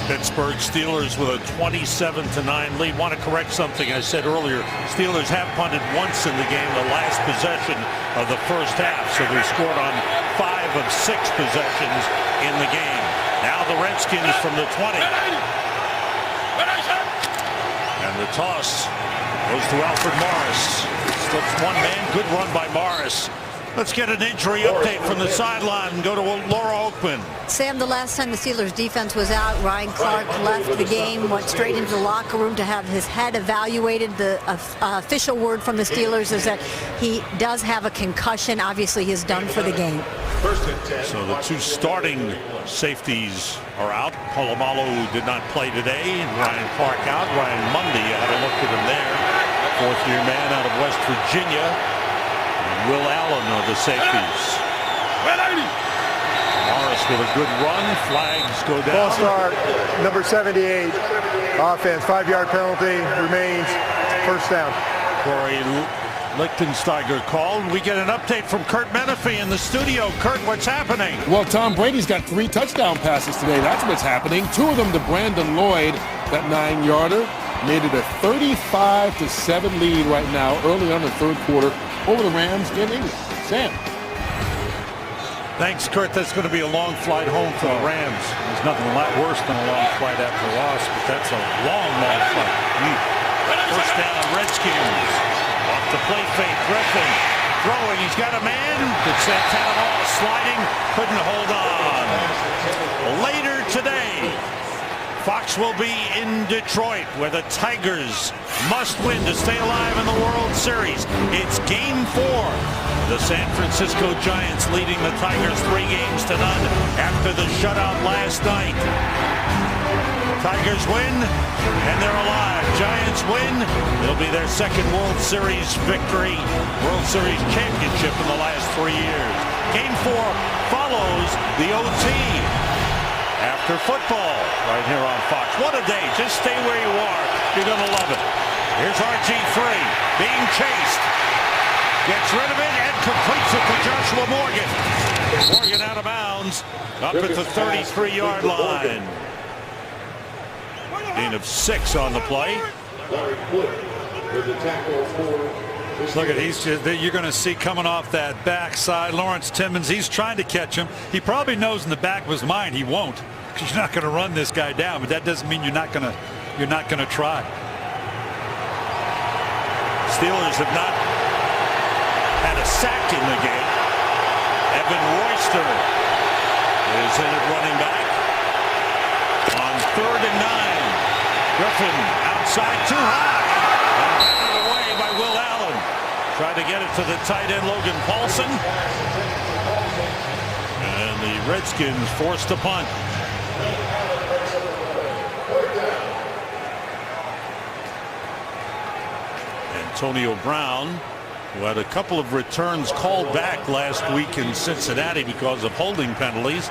Speaker 1: Pittsburgh Steelers with a 27-9 lead. Want to correct something I said earlier. Steelers have punted once in the game, the last possession of the first half. So they scored on 5 of 6 possessions in the game. Now the Redskins from the 20. And the toss goes to Alfred Morris. Slips one man. Good run by Morris. Let's get an injury update from the sideline and go to Laura Oakman.
Speaker 2: Sam, the last time the Steelers defense was out, Ryan Clark left the game, went straight into the locker room to have his head evaluated. The official word from the Steelers is that he does have a concussion. Obviously, he's done for the game.
Speaker 1: So the 2 starting safeties are out. Polamalu did not play today. Ryan Clark out. Ryan Mundy, I had a look at him there. 4th-year man out of West Virginia. Will Allen are the safeties. Morris with a good run. Flags go down.
Speaker 7: Ball start, number 78. Offense, 5-yard penalty remains. First down.
Speaker 1: Corey Lichtensteiger called. We get an update from Kurt Menefee in the studio. Kurt, what's happening?
Speaker 6: Well, Tom Brady's got 3 touchdown passes today. That's what's happening. 2 of them to Brandon Lloyd, that 9-yarder. Made it a 35-7 lead right now, early on in the 3rd quarter, over the Rams in England. Sam.
Speaker 1: Thanks, Kurt. That's going to be a long flight home for the Rams.
Speaker 3: There's nothing a lot worse than a long flight after a loss, but that's a long flight.
Speaker 1: First down, Redskins. Off the play fake, Griffin throwing. He's got a man. It's Santana Hall sliding. Couldn't hold on. Later today, Fox will be in Detroit, where the Tigers must win to stay alive in the World Series. It's Game 4. The San Francisco Giants leading the Tigers 3-0 after the shutout last night. Tigers win, and they're alive. Giants win. It'll be their 2nd World Series victory, World Series championship in the last 3 years. Game 4 follows the OT. After football, right here on Fox. What a day. Just stay where you are. You're going to love it. Here's RG3 being chased. Gets rid of it and completes it to Joshua Morgan. Morgan out of bounds up at the 33-yard line. Gain of 6 on the play.
Speaker 3: Look at you're going to see coming off that backside Lawrence Timmons. He's trying to catch him. He probably knows in the back of his mind he won't, because you're not going to run this guy down. But that doesn't mean you're not going to try.
Speaker 1: Steelers have not had a sack in the game. Evan Royster is in at running back on 3rd and 9. Griffin outside too high. And batted away by Will Allen. Tried to get it to the tight end Logan Paulson. And the Redskins forced a punt. Antonio Brown, who had a couple of returns called back last week in Cincinnati because of holding penalties.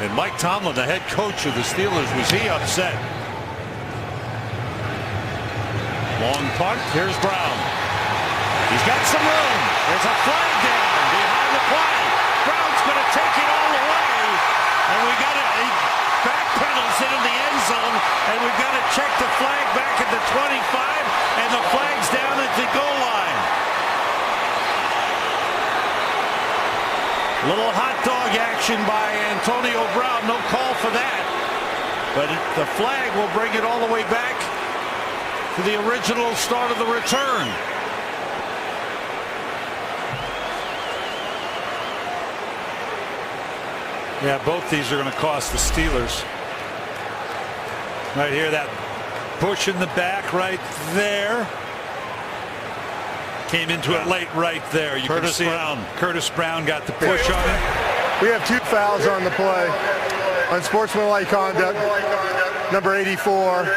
Speaker 1: And Mike Tomlin, the head coach of the Steelers, was he upset? Long punt. Here's Brown. He's got some room. There's a flag down behind the play. Brown's going to take it all the way. And we got it. He backpedals into the end zone. And we've got to check the flag back at the 25. And the flag's down at the goal line. Little hot dog action by Antonio Brown. No call for that. But the flag will bring it all the way back to the original start of the return.
Speaker 3: Yeah, both these are going to cost the Steelers. Right here, that push in the back right there. Came into it late right there. You
Speaker 1: Curtis
Speaker 3: can see
Speaker 1: Brown.
Speaker 3: Curtis Brown got the push on it.
Speaker 7: We have 2 fouls on the play. Unsportsmanlike conduct, number 84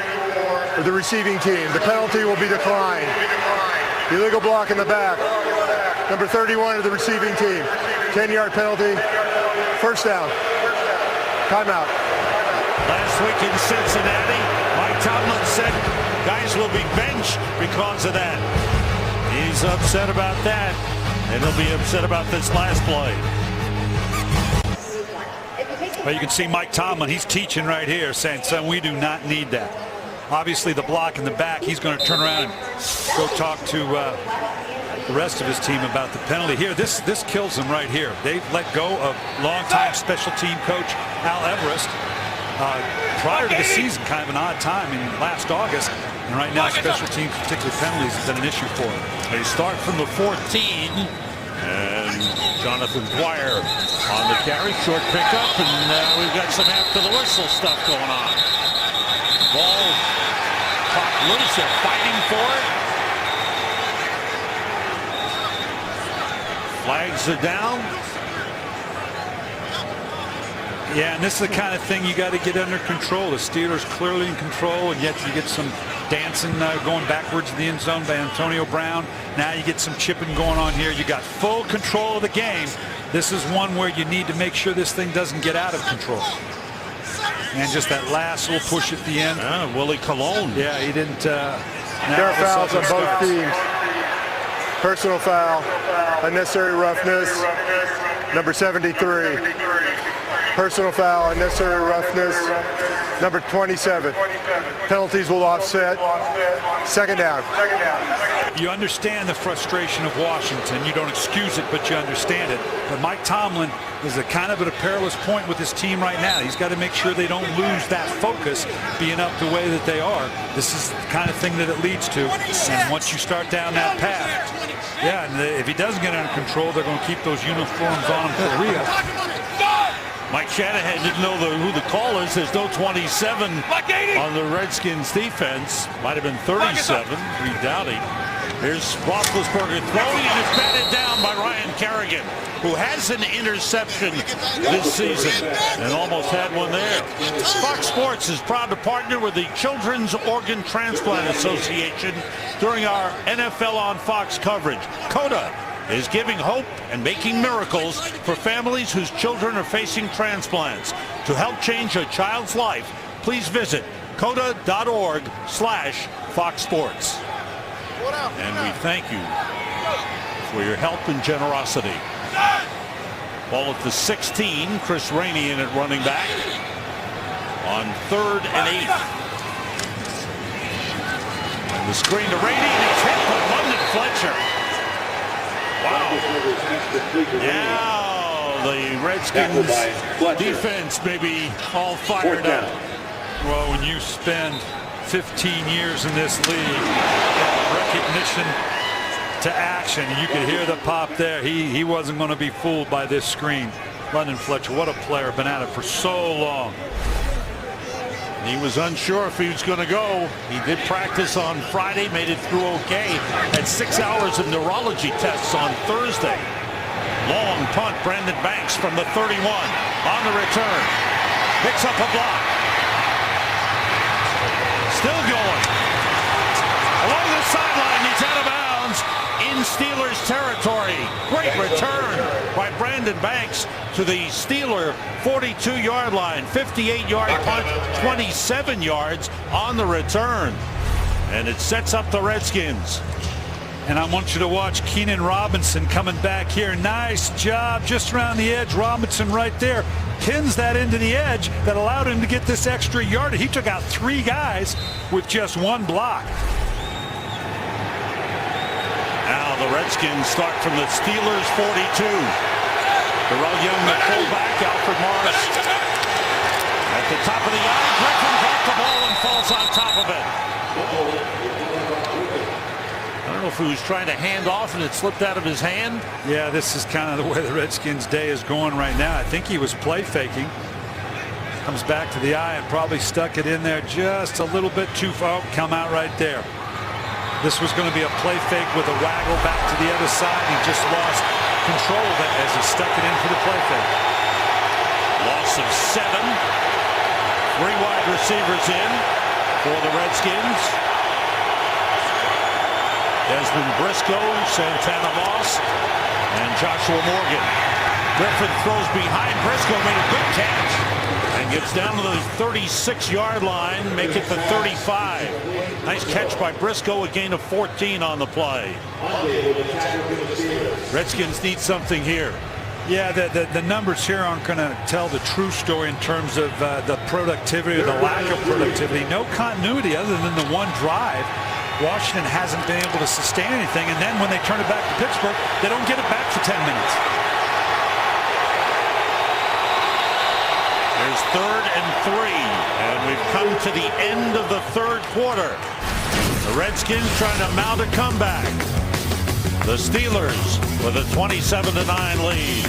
Speaker 7: of the receiving team. The penalty will be declined. Illegal block in the back, number 31 of the receiving team. 10-yard penalty. First down. Timeout.
Speaker 1: Last week in Cincinnati, Mike Tomlin said guys will be benched because of that. He's upset about that, and he'll be upset about this last play.
Speaker 3: Well, you can see Mike Tomlin, he's teaching right here, saying, son, we do not need that. Obviously, the block in the back, he's going to turn around and go talk to the rest of his team about the penalty. Here, this kills them right here. They let go of longtime special team coach Al Everest prior to the season, kind of an odd time in last August. And right now, special teams, particularly penalties, has been an issue for them.
Speaker 1: They start from the 14, and Jonathan Dwyer on the carry, short pickup, and we've got some after the whistle stuff going on. Ball popped loose, they're fighting for it. Flags are down.
Speaker 3: Yeah, and this is the kind of thing you got to get under control. The Steelers clearly in control, and yet you get some dancing going backwards in the end zone by Antonio Brown. Now you get some chipping going on here. You got full control of the game. This is one where you need to make sure this thing doesn't get out of control. And just that last little push at the end.
Speaker 1: Willie Colon.
Speaker 3: Yeah, he didn't.
Speaker 7: There are fouls on both teams. Personal foul, unnecessary roughness, number 73. Personal foul, unnecessary roughness, number 27. Penalties will offset. Second down.
Speaker 3: You understand the frustration of Washington. You don't excuse it, but you understand it. But Mike Tomlin is kind of at a perilous point with his team right now. He's got to make sure they don't lose that focus, being up the way that they are. This is the kind of thing that it leads to. And once you start down that path, yeah, and if he doesn't get under control, they're going to keep those uniforms on him for real.
Speaker 1: Mike Shanahan didn't know who the call is. There's no 27 on the Redskins defense. Might have been 37. We doubt it. Here's Roethlisberger throwing, and it's batted down by Ryan Kerrigan, who has an interception this season and almost had one there. Fox Sports is proud to partner with the Children's Organ Transplant Association during our NFL on Fox coverage. CODA is giving hope and making miracles for families whose children are facing transplants. To help change a child's life, please visit coda.org/Fox Sports. And we thank you for your help and generosity. Ball at the 16. Chris Rainey in at running back on 3rd and 8. And the screen to Rainey, and it's hit by London Fletcher. Wow. Now the Redskins defense may be all fired up.
Speaker 3: Well, when you spend 15 years in this league, recognition to action, you could hear the pop there. He wasn't going to be fooled by this screen. London Fletcher, what a player, been at it for so long.
Speaker 1: He was unsure if he was going to go. He did practice on Friday, made it through okay. Had 6 hours of neurology tests on Thursday. Long punt, Brandon Banks from the 31 on the return. Picks up a block. Still going. Along the sideline, he's out of bounds in Steelers territory. Great return by Brandon Banks to the Steeler 42-yard line. 58-yard punt, 27 yards on the return. And it sets up the Redskins.
Speaker 3: And I want you to watch Keenan Robinson coming back here. Nice job just around the edge. Robinson right there pins that into the edge that allowed him to get this extra yard. He took out 3 guys with just 1 block.
Speaker 1: Now the Redskins start from the Steelers 42. Darrell Young, the fullback, Alfred Morris at the top of the eye. Griffin caught the ball and falls on top of it. I don't know if he was trying to hand off and it slipped out of his hand.
Speaker 3: Yeah, this is kind of the way the Redskins' day is going right now. I think he was play faking. Comes back to the eye and probably stuck it in there just a little bit too far. Come out right there. This was going to be a play fake with a waggle back to the other side. He just lost control of it as he stuck it in for the play fake.
Speaker 1: Loss of 7. 3 wide receivers in for the Redskins. Desmond Briscoe, Santana Moss, and Joshua Morgan. Griffin throws behind Briscoe, made a good catch, and gets down to the 36-yard line, make it the 35. Nice catch by Briscoe, a gain of 14 on the play. Redskins need something here.
Speaker 3: Yeah, the numbers here aren't going to tell the true story in terms of the productivity or the lack of productivity. No continuity other than the one drive. Washington hasn't been able to sustain anything, and then when they turn it back to Pittsburgh, they don't get it back for 10 minutes.
Speaker 1: There's 3rd and 3, and we've come to the end of the 3rd quarter. The Redskins trying to mount a comeback. The Steelers with a 27-9 lead.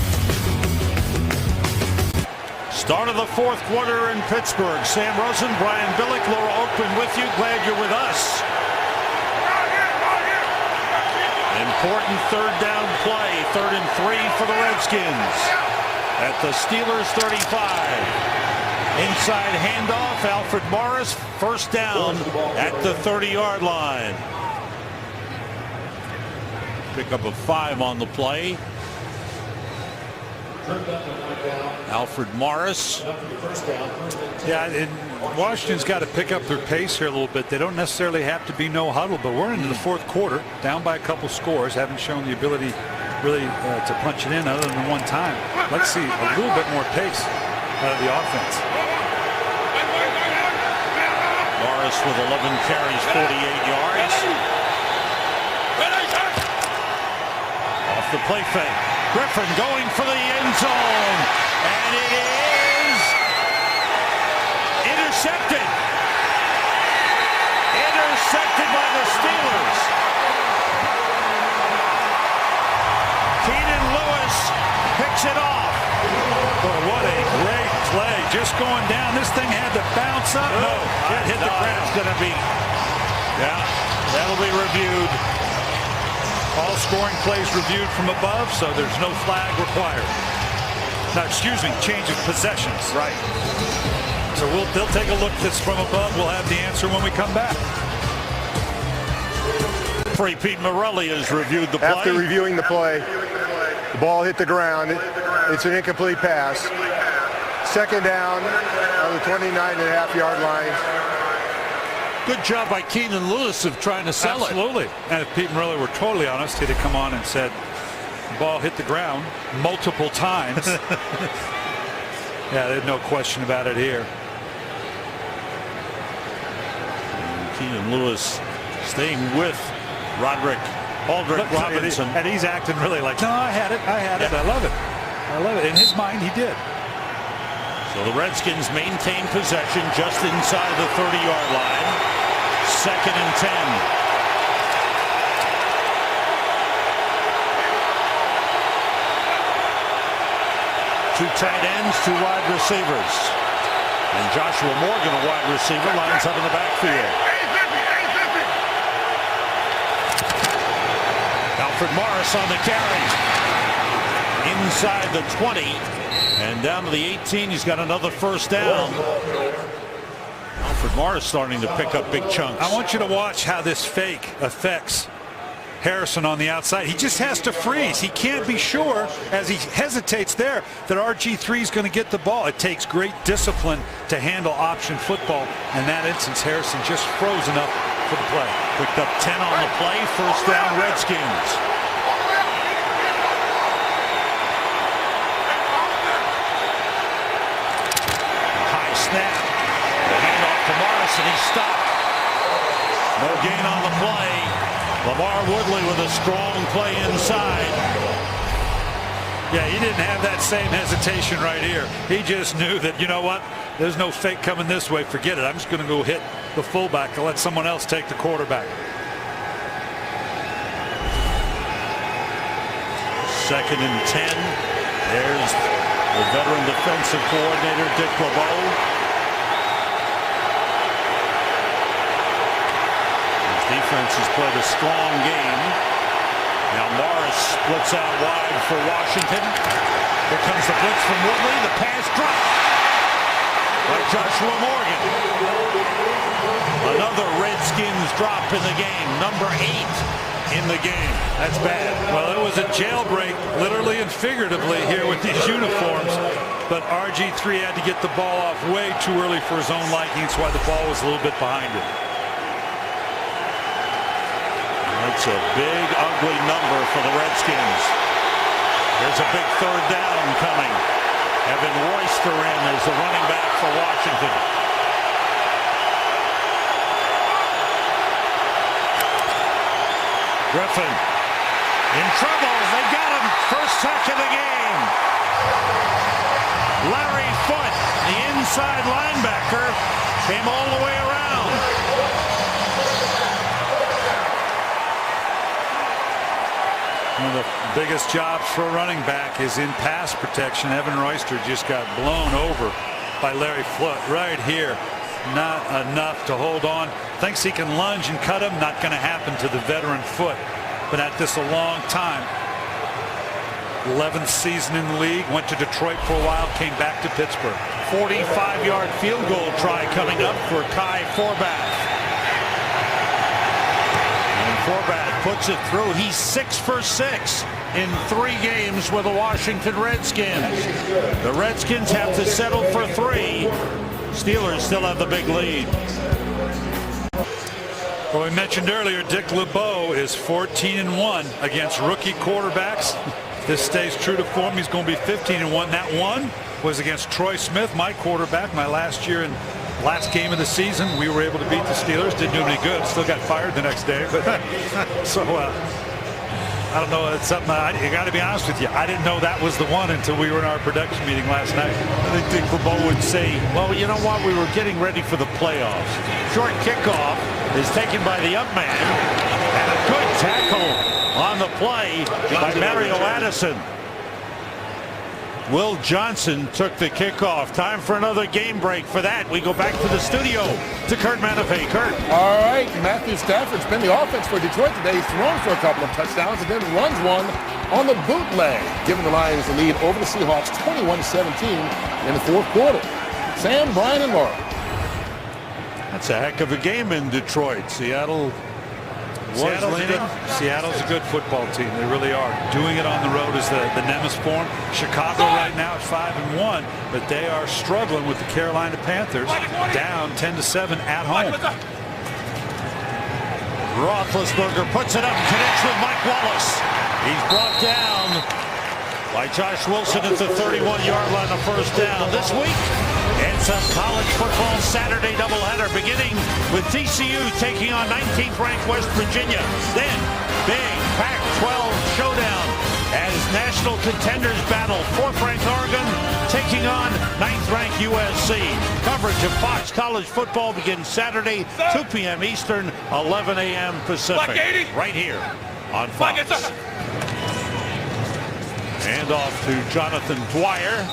Speaker 1: Start of the 4th quarter in Pittsburgh. Sam Rosen, Brian Billick, Laura Oakman with you. Glad you're with us. Important 3rd down play. 3rd and 3 for the Redskins. At the Steelers 35. Inside handoff. Alfred Morris. 1st down at the 30-yard line. Pick up a 5 on the play. Alfred Morris.
Speaker 3: Yeah, and Washington's got to pick up their pace here a little bit. They don't necessarily have to be no huddle, but we're into the 4th quarter, down by a couple scores, haven't shown the ability really to punch it in other than one time. Let's see a little bit more pace out of the offense.
Speaker 1: Morris with 11 carries, 48 yards. Off the play fake. Griffin going for the end zone, and it is intercepted. Intercepted by the Steelers. Keenan Lewis picks it off.
Speaker 3: Boy, what a great play. Just going down. This thing had to bounce up. No, it hit the ground.
Speaker 1: It's going to be, yeah, that'll be reviewed.
Speaker 3: All scoring plays reviewed from above, so there's no flag required. Now, excuse me, change of possessions.
Speaker 1: Right.
Speaker 3: So they'll take a look at this from above. We'll have the answer when we come back.
Speaker 1: Free Pete Morelli has reviewed the play.
Speaker 7: After reviewing the play, the ball hit the ground. It's an incomplete pass. 2nd down on the 29.5-yard line.
Speaker 1: Good job by Keenan Lewis of trying to sell it.
Speaker 3: Absolutely. And if Pete Morelli were totally honest, he'd have come on and said, the ball hit the ground multiple times. Yeah, there's no question about it here.
Speaker 1: Keenan Lewis staying with Aldrick Robinson.
Speaker 3: And he's acting really like, no, I had it.
Speaker 1: Yeah.
Speaker 3: I love it. I love it. In his mind, he did.
Speaker 1: So the Redskins maintain possession just inside the 30-yard line. 2nd and 10. 2 tight ends, 2 wide receivers. And Joshua Morgan, a wide receiver, lines up in the backfield. Alfred Morris on the carry. Inside the 20 and down to the 18. He's got another first down. Alfred Morris starting to pick up big chunks.
Speaker 3: I want you to watch how this fake affects Harrison on the outside. He just has to freeze. He can't be sure, as he hesitates there, that RG3 is going to get the ball. It takes great discipline to handle option football. In that instance, Harrison just froze enough for the play.
Speaker 1: Picked up 10 on the play. First down, Redskins. A high snap. The handoff to Morris, and he's stopped. No gain on the play. LaMar Woodley with a strong play inside.
Speaker 3: Yeah, he didn't have that same hesitation right here. He just knew that, you know what, there's no fake coming this way. Forget it. I'm just going to go hit the fullback and let someone else take the quarterback.
Speaker 1: Second and 10. There's the veteran defensive coordinator, Dick LeBeau. Defense has played a strong game. Now Morris splits out wide for Washington. Here comes the blitz from Woodley. The pass dropped by Joshua Morgan. Another Redskins drop in the game. Number 8 in the game. That's bad.
Speaker 3: Well, it was a jailbreak, literally and figuratively, here with these uniforms. But RG3 had to get the ball off way too early for his own liking. That's why the ball was a little bit behind him.
Speaker 1: That's a big, ugly number for the Redskins. There's a big third down coming. Evan Royster in as the running back for Washington. Griffin in trouble. They got him. First sack of the game. Larry Foote, the inside linebacker, came all the way around.
Speaker 3: One of the biggest jobs for a running back is in pass protection. Evan Royster just got blown over by Larry Foote right here. Not enough to hold on. Thinks he can lunge and cut him. Not going to happen to the veteran Foote. Been at this a long time. 11th season in the league. Went to Detroit for a while. Came back to Pittsburgh.
Speaker 1: 45-yard field goal try coming up for Kai Forbath. Forbath puts it through. He's 6 for 6 in 3 games with the Washington Redskins. The Redskins have to settle for 3. Steelers still have the big lead.
Speaker 3: Well, we mentioned earlier, Dick LeBeau is 14-1 against rookie quarterbacks. If this stays true to form, he's going to be 15-1. That one was against Troy Smith, my quarterback, my last game of the season. We were able to beat the Steelers. Didn't do any good. Still got fired the next day. But so I don't know. It's something I got to be honest with you. I didn't know that was the one until we were in our production meeting last night.
Speaker 1: I think Dick LeBeau would say, well, you know what? We were getting ready for the playoffs. Short kickoff is taken by the up man. And a good tackle on the play by Mario Addison. Will Johnson took the kickoff. Time for another game break. For that, we go back to the studio to Kurt Manafay. Kurt.
Speaker 6: All right, Matthew Stafford's been the offense for Detroit today. He's thrown for a couple of touchdowns and then runs one on the bootleg, giving the Lions the lead over the Seahawks 21-17 in the 4th quarter. Sam, Brian, and Laura.
Speaker 1: That's a heck of a game in Detroit. Seattle's
Speaker 3: a good football team. They really are. Doing it on the road is the nemesis for them. Chicago right now at 5-1, but they are struggling with the Carolina Panthers, down 10-7 at home.
Speaker 1: Roethlisberger puts it up, connects with Mike Wallace. He's brought down by Josh Wilson at the 31-yard line, a first down. This week, it's a college football Saturday doubleheader, beginning with TCU taking on 19th ranked West Virginia. Then, big Pac-12 showdown as national contenders battle 4th ranked Oregon taking on 9th ranked USC. Coverage of Fox College football begins Saturday, 2 p.m. Eastern, 11 a.m. Pacific. Right here on Fox. And off to Jonathan Dwyer.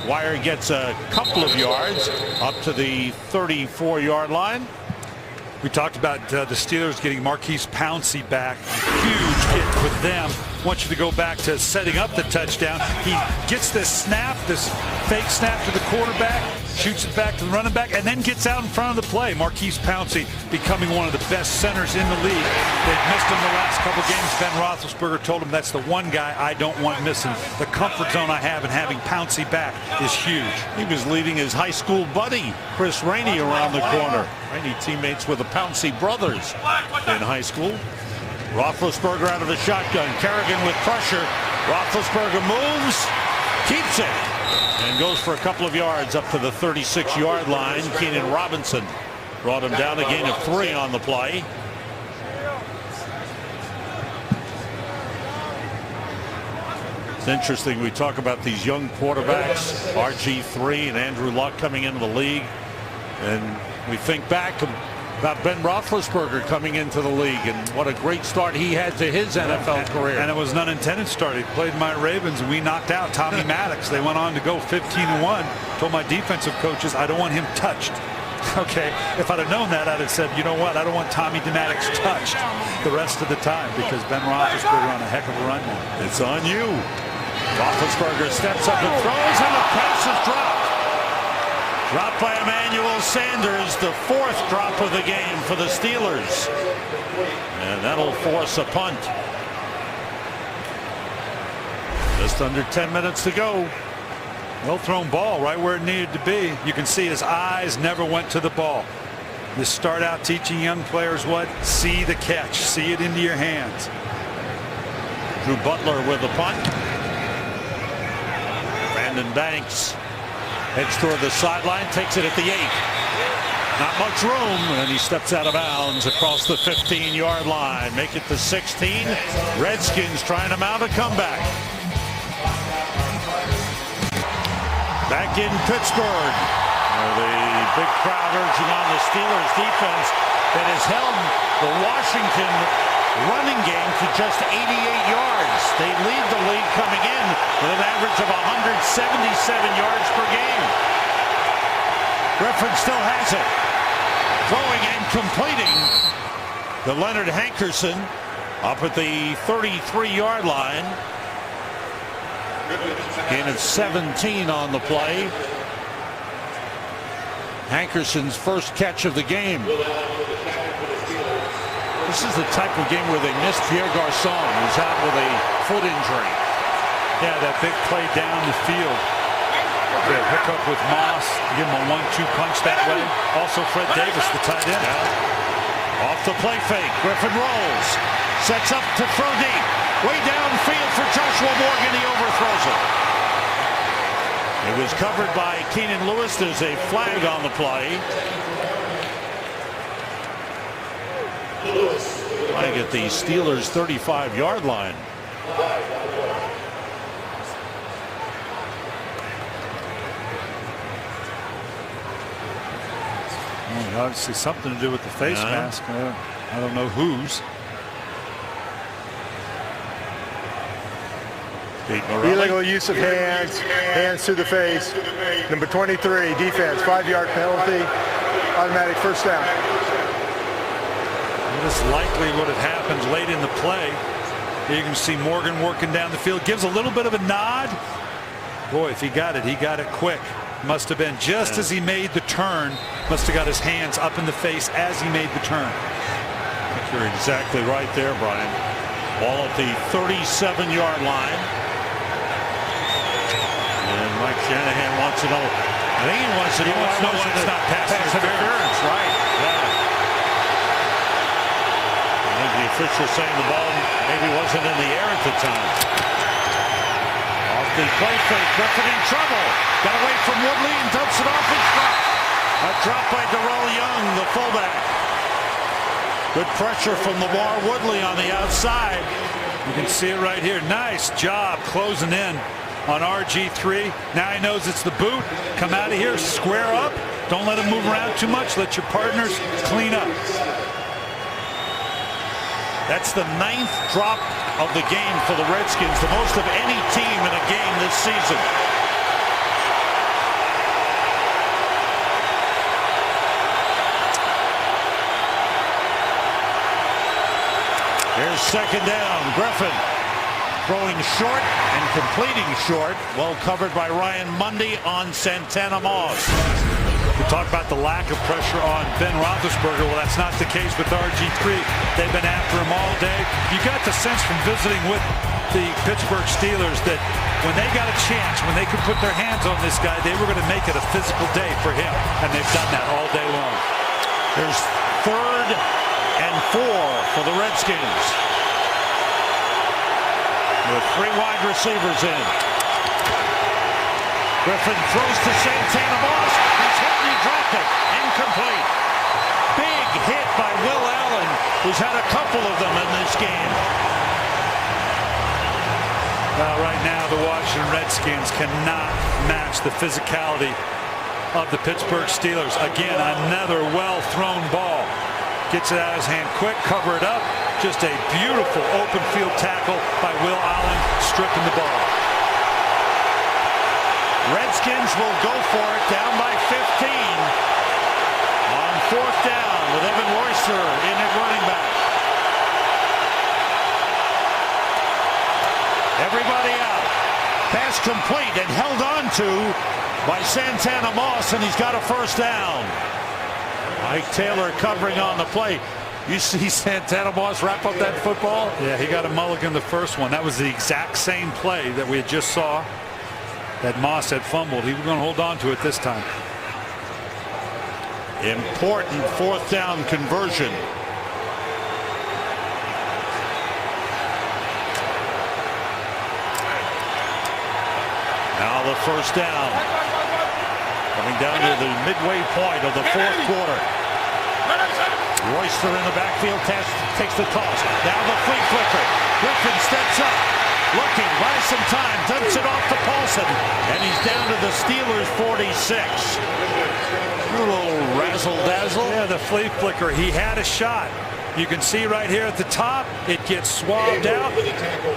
Speaker 1: Dwyer gets a couple of yards up to the 34-yard line.
Speaker 3: We talked about the Steelers getting Marquise Pouncey back. Huge hit for them. I want you to go back to setting up the touchdown. He gets this snap, this fake snap to the quarterback, shoots it back to the running back, and then gets out in front of the play. Marquise Pouncey becoming one of the best centers in the league. They've missed him the last couple games. Ben Roethlisberger told him that's the one guy I don't want missing. The comfort zone I have in having Pouncey back is huge.
Speaker 1: He was leading his high school buddy, Chris Rainey, around the corner. Rainey teammates with the Pouncey brothers in high school. Roethlisberger out of the shotgun. Kerrigan with pressure. Roethlisberger moves, keeps it, and goes for a couple of yards up to the 36-yard line. Keenan Robinson brought him down, a gain of 3 on the play. It's interesting, we talk about these young quarterbacks, RG3 and Andrew Luck coming into the league, and we think back about Ben Roethlisberger coming into the league and what a great start he had to his NFL career.
Speaker 3: And it was an unintended start. He played my Ravens and we knocked out Tommy Maddox. They went on to go 15-1. Told my defensive coaches I don't want him touched. Okay, if I'd have known that, I'd have said, you know what, I don't want Tommy Maddox touched the rest of the time, because Ben Roethlisberger on a heck of a run now.
Speaker 1: It's on you. Roethlisberger steps up and throws, and the pass is dropped. Dropped by Emmanuel Sanders, the 4th drop of the game for the Steelers. And that'll force a punt. Just under 10 minutes to go.
Speaker 3: Well thrown ball right where it needed to be. You can see his eyes never went to the ball. This start out teaching young players what? See the catch. See it into your hands.
Speaker 1: Drew Butler with the punt. Brandon Banks heads toward the sideline, takes it at the 8. Not much room, and he steps out of bounds across the 15-yard line. Make it to 16. Redskins trying to mount a comeback. Back in Pittsburgh, the big crowd urging on the Steelers defense that has held the Washington running game to just 88 yards. They lead the league coming in with an average of 177 yards per game. Griffin still has it. Throwing and completing to Leonard Hankerson up at the 33-yard line. Gain of 17 on the play. Hankerson's first catch of the game. This is the type of game where they missed Pierre Garçon, who's out with a foot injury.
Speaker 3: Yeah, that big play down the field. Yeah, hook up with Moss, give him a 1-2 punch that way. Also Fred Davis, the tight end.
Speaker 1: Yeah. Off the play fake, Griffin rolls, sets up to throw deep. Way downfield for Joshua Morgan, he overthrows it. It was covered by Keenan Lewis. There's a flag on the play. Flag at the Steelers' 35-yard line.
Speaker 3: Well, obviously something to do with the face mask. I don't know whose.
Speaker 7: Illegal use of hands to the face. Number 23, defense, 5-yard penalty, automatic first down.
Speaker 3: This likely would have happened late in the play. You can see Morgan working down the field, gives a little bit of a nod. Boy, if he got it quick. Must have been just as he made the turn. Must have got his hands up in the face as he made the turn.
Speaker 1: I think you're exactly right there, Brian. Ball at the 37-yard line. And Mike Shanahan wants to know. I think he wants to know why it's not pass interference, right? Yeah. I think the official saying the ball maybe wasn't in the air at the time. Off the play fake, Griffin in trouble. Got away from Woodley and dumps it off and dropped. A drop by Darrell Young, the fullback. Good pressure from LeVar Woodley on the outside.
Speaker 3: You can see it right here. Nice job closing in on RG3. Now he knows it's the boot. Come out of here, square up. Don't let him move around too much. Let your partners clean up.
Speaker 1: That's the 9th drop of the game for the Redskins, the most of any team in a game this season. Second down. Griffin throwing short and completing short. Well covered by Ryan Mundy on Santana Moss.
Speaker 3: We talk about the lack of pressure on Ben Roethlisberger. Well, that's not the case with RG3. They've been after him all day. You got the sense from visiting with the Pittsburgh Steelers that when they got a chance, when they could put their hands on this guy, they were going to make it a physical day for him. And they've done that all day long.
Speaker 1: There's 3rd and 4 for the Redskins. With 3 wide receivers in. Griffin throws to Santana Moss. He's hit and he dropped it. Incomplete. Big hit by Will Allen, who's had a couple of them in this game.
Speaker 3: Well, right now the Washington Redskins cannot match the physicality of the Pittsburgh Steelers. Again, another well-thrown ball. Gets it out of his hand quick, cover it up. Just a beautiful open field tackle by Will Allen, stripping the ball.
Speaker 1: Redskins will go for it, down by 15 on 4th down with Evan Royster in at running back. Everybody out. Pass complete and held on to by Santana Moss, and he's got a 1st down. Mike Taylor covering on the play. You see Santana Moss wrap up that football?
Speaker 3: Yeah, he got a mulligan the first one. That was the exact same play that we had just saw that Moss had fumbled. He was going to hold on to it this time.
Speaker 1: Important 4th down conversion. Now the 1st down. Coming down to the midway point of the 4th quarter. Royster in the backfield takes the toss. Now the flea flicker. Griffin steps up. Looking, buys some time, dumps it off to Paulson, and he's down to the Steelers 46. A little razzle-dazzle.
Speaker 3: Yeah, the flea flicker. He had a shot. You can see right here at the top, it gets swabbed out.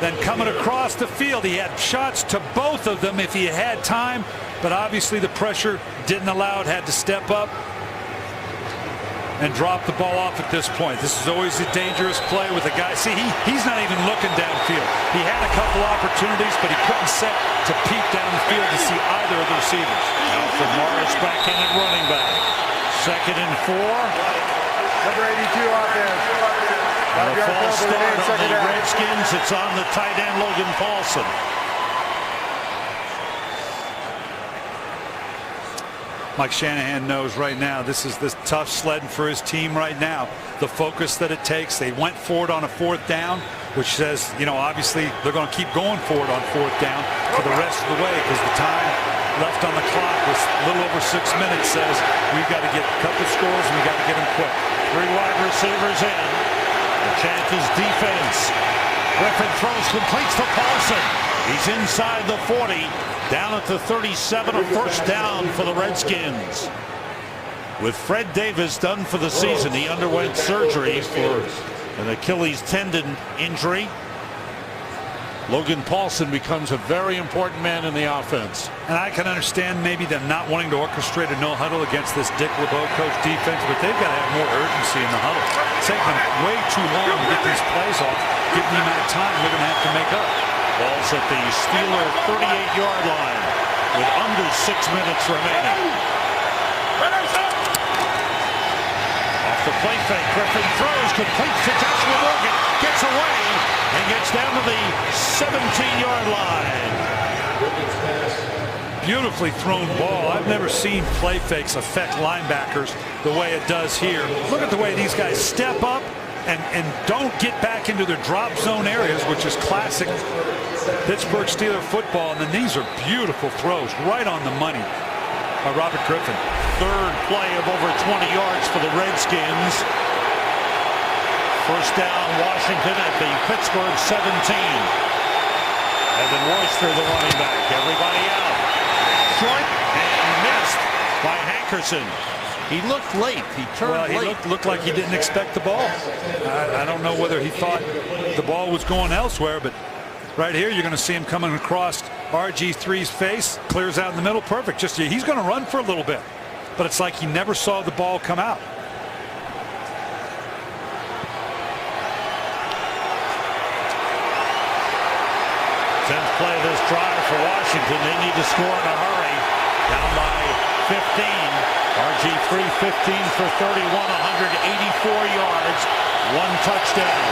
Speaker 3: Then coming across the field, he had shots to both of them if he had time, but obviously the pressure didn't allow it, had to step up and drop the ball off at this point. This is always a dangerous play with a guy. See, he's not even looking downfield. He had a couple opportunities, but he couldn't set to peek down the field to see either of the receivers.
Speaker 1: Alfred Morris back in at running back. 2nd and 4.
Speaker 7: Number 82 offense.
Speaker 1: And a false start on the Redskins. It's on the tight end, Logan Paulson.
Speaker 3: Mike Shanahan knows right now this is the tough sledding for his team right now. The focus that it takes. They went for it on a 4th down, which says, you know, obviously they're going to keep going for it on 4th down for the rest of the way because the time left on the clock was a little over 6 minutes. Says we've got to get a couple scores and we got to get them quick.
Speaker 1: 3 wide receivers in. The chant is defense. Griffin throws, completes to Paulson. He's inside the 40. Down at the 37, a 1st down for the Redskins. With Fred Davis done for the season, he underwent surgery for an Achilles tendon injury. Logan Paulson becomes a very important man in the offense.
Speaker 3: And I can understand maybe them not wanting to orchestrate a no huddle against this Dick LeBeau coach defense, but they've got to have more urgency in the huddle. It's taking them way too long to get these plays off. Given the amount of time they're going to have to make up.
Speaker 1: Ball's at the Steeler 38-yard line with under 6 minutes remaining. Off the play fake, Griffin throws, completes to Joshua Morgan, gets away, and gets down to the 17-yard line.
Speaker 3: Beautifully thrown ball. I've never seen play fakes affect linebackers the way it does here. Look at the way these guys step up and don't get back into their drop zone areas, which is classic Pittsburgh Steelers football. And then these are beautiful throws right on the money by Robert Griffin.
Speaker 1: 3rd play of over 20 yards for the Redskins. 1st down, Washington at the Pittsburgh 17. Evan Royster, the running back. Everybody out. Short and missed by Hankerson. He looked late. He turned late.
Speaker 3: He looked like he didn't expect the ball. I don't know whether he thought the ball was going elsewhere, but right here you're going to see him coming across RG3's face. Clears out in the middle. Perfect. Just he's going to run for a little bit, but it's like he never saw the ball come out.
Speaker 1: drive for Washington. They need to score in a hurry. Down by 15. RG3 15 for 31, 184 yards, 1 touchdown.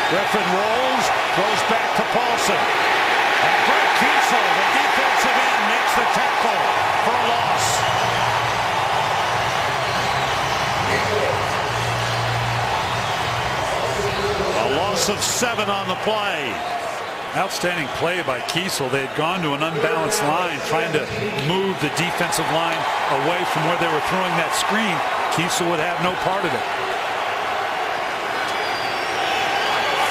Speaker 1: Griffin rolls, throws back to Paulson. And Brett Kiesel, the defensive end, makes the tackle for a loss. A loss of 7 on the play.
Speaker 3: Outstanding play by Kiesel. They had gone to an unbalanced line, trying to move the defensive line away from where they were throwing that screen. Kiesel would have no part of it.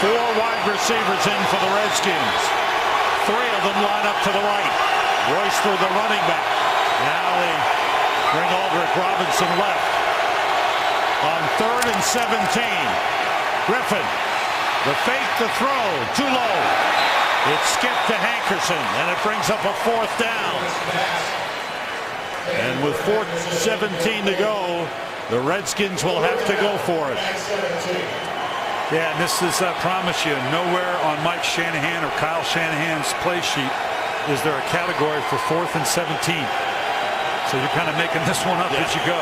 Speaker 1: 4 wide receivers in for the Redskins. 3 of them line up to the right. Royster, the running back. Now they bring Aldrick Robinson left. On 3rd and 17. Griffin, the fake, the throw, too low. It skipped to Hankerson, and it brings up a 4th down. And with 4:17 to go, the Redskins will have to go for it.
Speaker 3: Yeah, and this is, I promise you, nowhere on Mike Shanahan or Kyle Shanahan's play sheet is there a category for 4th and 17. So you're kind of making this one up as you go.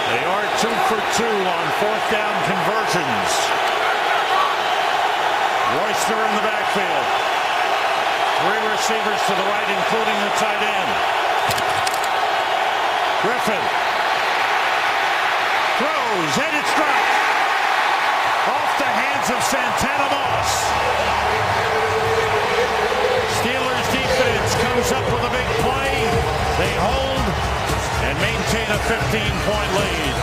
Speaker 1: They are 2 for 2 on 4th down conversions. Royster in the backfield. 3 receivers to the right, including the tight end. Griffin throws, and it's dropped. Off the hands of Santana Moss. Steelers defense comes up with a big play. They hold and maintain a 15-point lead.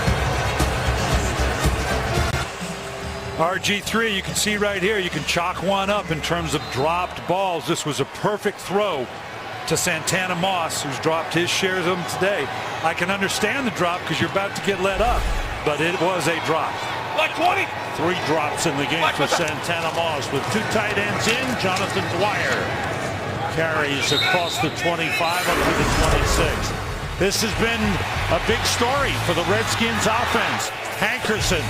Speaker 3: RG3, you can see right here, you can chalk one up in terms of dropped balls. This was a perfect throw to Santana Moss, who's dropped his shares of them today. I can understand the drop because you're about to get let up, but it was a drop.
Speaker 4: Like 20.
Speaker 1: 3 drops in the game for Santana Moss with 2 tight ends in. Jonathan Dwyer carries across the 25 up to the 26. This has been a big story for the Redskins offense. Hankerson.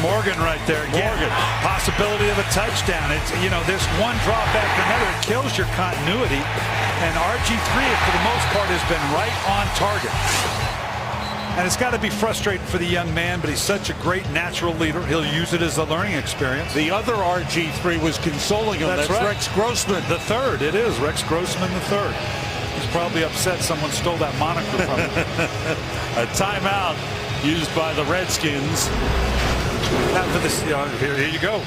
Speaker 3: Morgan right there again.
Speaker 1: Morgan.
Speaker 3: Possibility of a touchdown. It's, you know, this one drop after another, it kills your continuity. And RG3, for the most part, has been right on target. And it's got to be frustrating for the young man, but he's such a great natural leader. He'll use it as a learning experience.
Speaker 1: The other RG3 was consoling him. That's
Speaker 3: right.
Speaker 1: Rex Grossman.
Speaker 3: The 3rd. It is Rex Grossman the 3rd. He's probably upset someone stole that moniker from him.
Speaker 1: A timeout used by the Redskins.
Speaker 3: After this, here you go.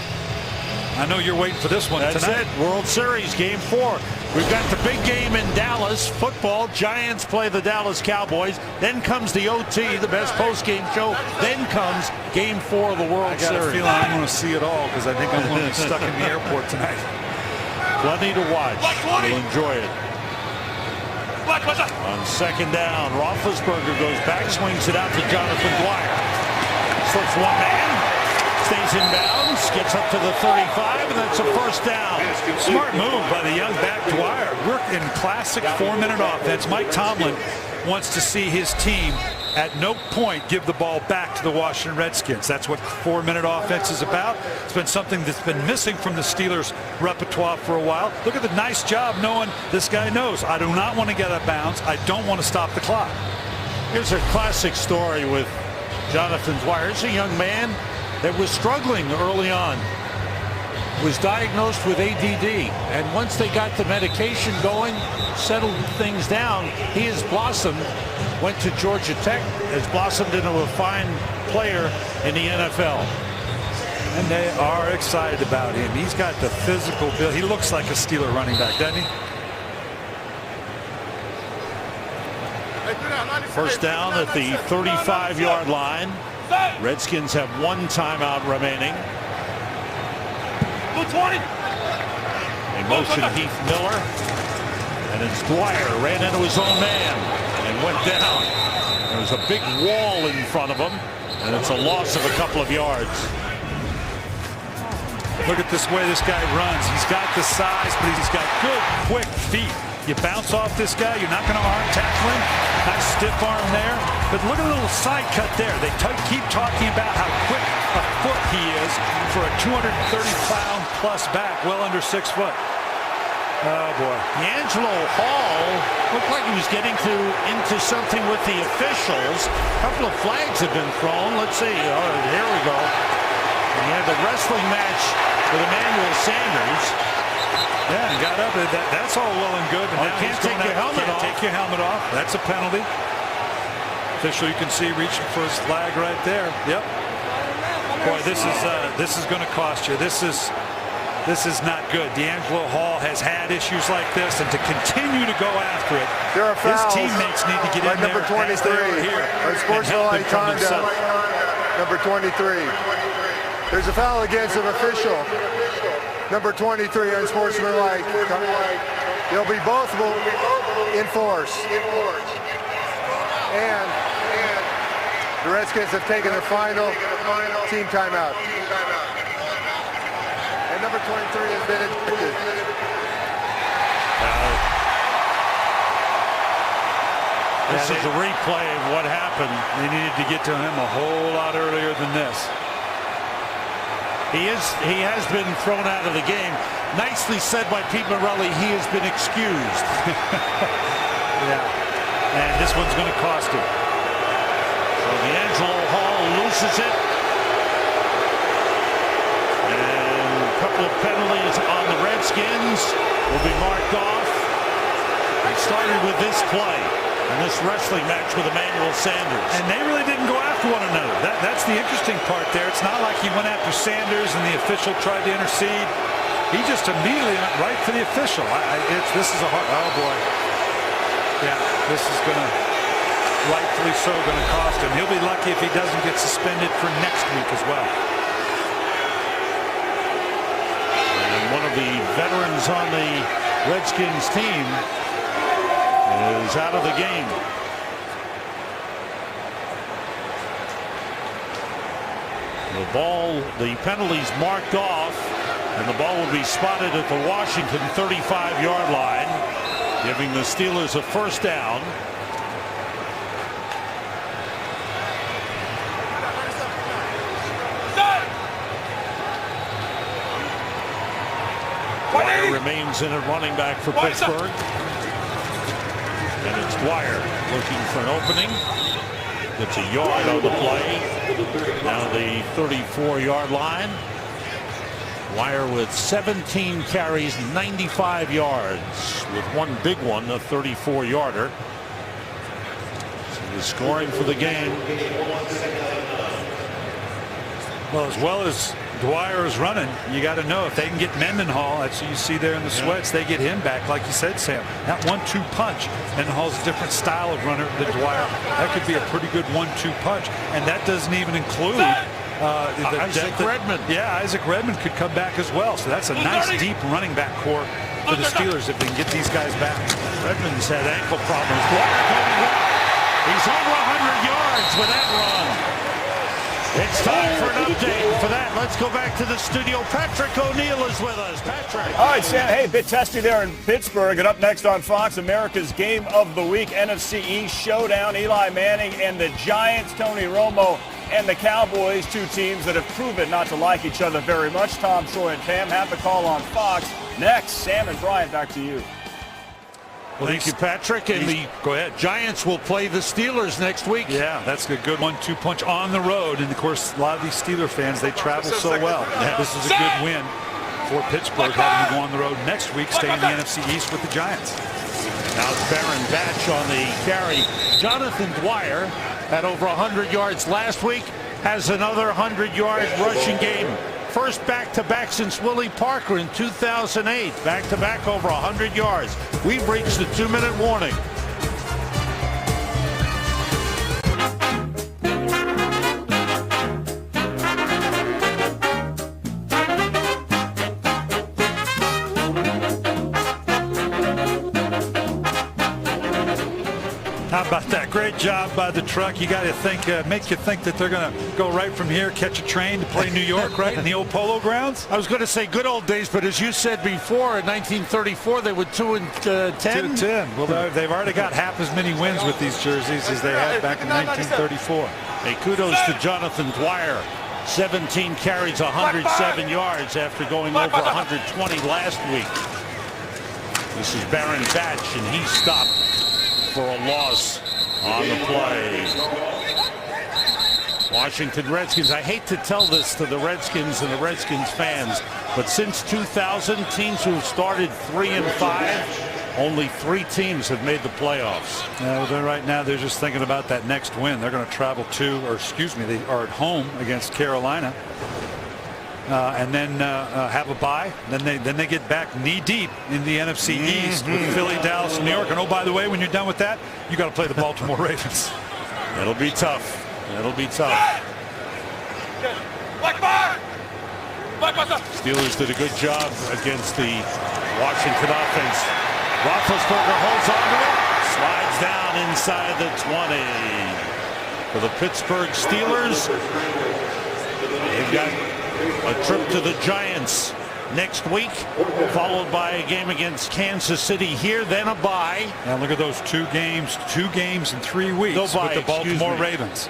Speaker 3: I know you're waiting for this one
Speaker 1: That's
Speaker 3: tonight.
Speaker 1: it. World Series Game 4. We've got the big game in Dallas. Football. Giants play the Dallas Cowboys. Then comes the OT, the best post-game show. Then comes Game 4 of the World Series.
Speaker 3: I got a feeling I'm going to see it all because I think I'm going to be stuck in the airport tonight.
Speaker 1: Plenty to watch. You'll enjoy it. On 2nd down, Roethlisberger goes back, swings it out to Jonathan Dwyer. Slips one man. Stays in bounds, gets up to the 35, and that's a 1st down.
Speaker 3: Smart move by the young back Dwyer. We're in classic 4-minute offense. Mike Tomlin wants to see his team at no point give the ball back to the Washington Redskins. That's what 4-minute offense is about. It's been something that's been missing from the Steelers' repertoire for a while. Look at the nice job knowing this guy knows. I do not want to get out of bounds. I don't want to stop the clock.
Speaker 1: Here's a classic story with Jonathan Dwyer. He's a young man that was struggling early on, was diagnosed with ADD, and once they got the medication going, settled things down, he has blossomed, went to Georgia Tech, has blossomed into a fine player in the NFL.
Speaker 3: And they are excited about him. He's got the physical build. He looks like a Steeler running back, doesn't he?
Speaker 1: 1st down at the 35-yard line. Redskins have 1 timeout remaining.
Speaker 4: 20.
Speaker 1: They motion Heath Miller, and it's Dwyer ran into his own man and went down. There was a big wall in front of him, and it's a loss of a couple of yards.
Speaker 3: Look at this way this guy runs. He's got the size, but he's got good, quick feet. You bounce off this guy, you're not going to arm tackle him. Nice stiff arm there. But look at the little side cut there. They keep talking about how quick a foot he is for a 230-pound plus back, well under 6 foot. Oh, boy.
Speaker 1: D'Angelo Hall looked like he was getting into something with the officials. A couple of flags have been thrown. Let's see. Oh, here we go. He had the wrestling match with Emmanuel Sanders.
Speaker 3: Yeah, and got up. That's all well and good. But now
Speaker 1: can't take your helmet off.
Speaker 3: Take your helmet off. That's a penalty. Official, you can see reaching for his flag right there. Yep. Boy, this is going to cost you. This is not good. D'Angelo Hall has had issues like this, and to continue to go after it,
Speaker 7: there are
Speaker 3: his
Speaker 7: fouls
Speaker 3: teammates need to get in
Speaker 7: number
Speaker 3: there
Speaker 7: 23
Speaker 3: here
Speaker 7: unsportsmanlike conduct. Number 23. There's a foul against an official. Number 23 unsportsmanlike. They'll be both enforced. And the Redskins have taken their final team timeout. And number 23 has been ejected.
Speaker 1: This is a replay of what happened.
Speaker 3: They needed to get to him a whole lot earlier than this.
Speaker 1: He has been thrown out of the game. Nicely said by Pete Morelli. He has been excused.
Speaker 3: Yeah. And this one's going to cost him.
Speaker 1: So D'Angelo Hall loses it. And a couple of penalties on the Redskins will be marked off. They started with this play and this wrestling match with Emmanuel Sanders.
Speaker 3: And they really didn't go after one another. That's the interesting part there. It's not like he went after Sanders and the official tried to intercede. He just immediately went right for the official. This is a hard. Oh boy. Yeah, this is going to, rightfully so, going to cost him. He'll be lucky if he doesn't get suspended for next week as well.
Speaker 1: And one of the veterans on the Redskins team is out of the game. The penalty's marked off, and the ball will be spotted at the Washington 35-yard line, giving the Steelers a first down. Dwyer remains in at running back for Pittsburgh. And it's Dwyer looking for an opening. Gets a yard on the play. Now the 34-yard line. Dwyer with 17 carries, 95 yards, with one big one, a 34-yarder. So the scoring for the game.
Speaker 3: Well, as well as Dwyer is running, you got to know if they can get Mendenhall. That's what you see there in the sweats. They get him back, like you said, Sam. That 1-2 punch. Mendenhall's a different style of runner than Dwyer. That could be a pretty good 1-2 punch, and that doesn't even include
Speaker 1: Isaac Redmond.
Speaker 3: Yeah, Isaac Redmond could come back as well. So that's a nice deep running back core for the Steelers if they can get these guys back.
Speaker 1: Redmond's had ankle problems. Dwyer going well. He's over 100 yards with that run. It's time for an update. For that, let's go back to the studio. Patrick O'Neill is with us. Patrick.
Speaker 8: All right, Sam. Hey, bit testy there in Pittsburgh. And up next on Fox, America's Game of the Week, NFC East Showdown. Eli Manning and the Giants, Tony Romo and the Cowboys, two teams that have proven not to like each other very much. Tom, Troy, and Pam have the call on Fox. Next, Sam and Brian, back to you.
Speaker 1: Well, thank you, Patrick. And the
Speaker 3: Go ahead.
Speaker 1: Giants will play the Steelers next week.
Speaker 3: Yeah, that's a good 1-2 punch on the road. And, of course, a lot of these Steeler fans, they travel so well. Yeah. This is a good win for Pittsburgh, having to go on the road next week, stay in the NFC East with the Giants.
Speaker 1: Now it's Baron Batch on the carry. Jonathan Dwyer had over 100 yards last week, has another 100-yard rushing game. First back-to-back since Willie Parker in 2008. Back-to-back over 100 yards. We've reached the 2-minute warning.
Speaker 3: How about that? Great job by the truck. You got to think, make you think that they're going to go right from here, catch a train to play New York, right, in the old Polo Grounds.
Speaker 1: I was going to say good old days, but as you said before, in 1934 they were 2-10.
Speaker 3: 2-10. Well, they've already got half as many wins with these jerseys as they had back in 1934.
Speaker 1: Hey, kudos to Jonathan Dwyer. 17 carries, 107 yards after going over 120 last week. This is Baron Batch, and he's stopped for a loss on the play. Washington Redskins. I hate to tell this to the Redskins and the Redskins fans, but since 2000, teams who have started 3-5, only 3 teams have made the playoffs.
Speaker 3: Right now they're just thinking about that next win. They're going to travel they are at home against Carolina. And then have a bye. Then they get back knee deep in the NFC East with Philly, Dallas, and New York. And oh, by the way, when you're done with that, you got to play the Baltimore Ravens.
Speaker 1: It'll be tough. It'll be tough. Steelers did a good job against the Washington offense. Roethlisberger holds on to it, slides down inside the 20. For the Pittsburgh Steelers, they've got a trip to the Giants next week, followed by a game against Kansas City here, then a bye.
Speaker 3: Now look at those 2 games in 3 weeks with the Baltimore Ravens.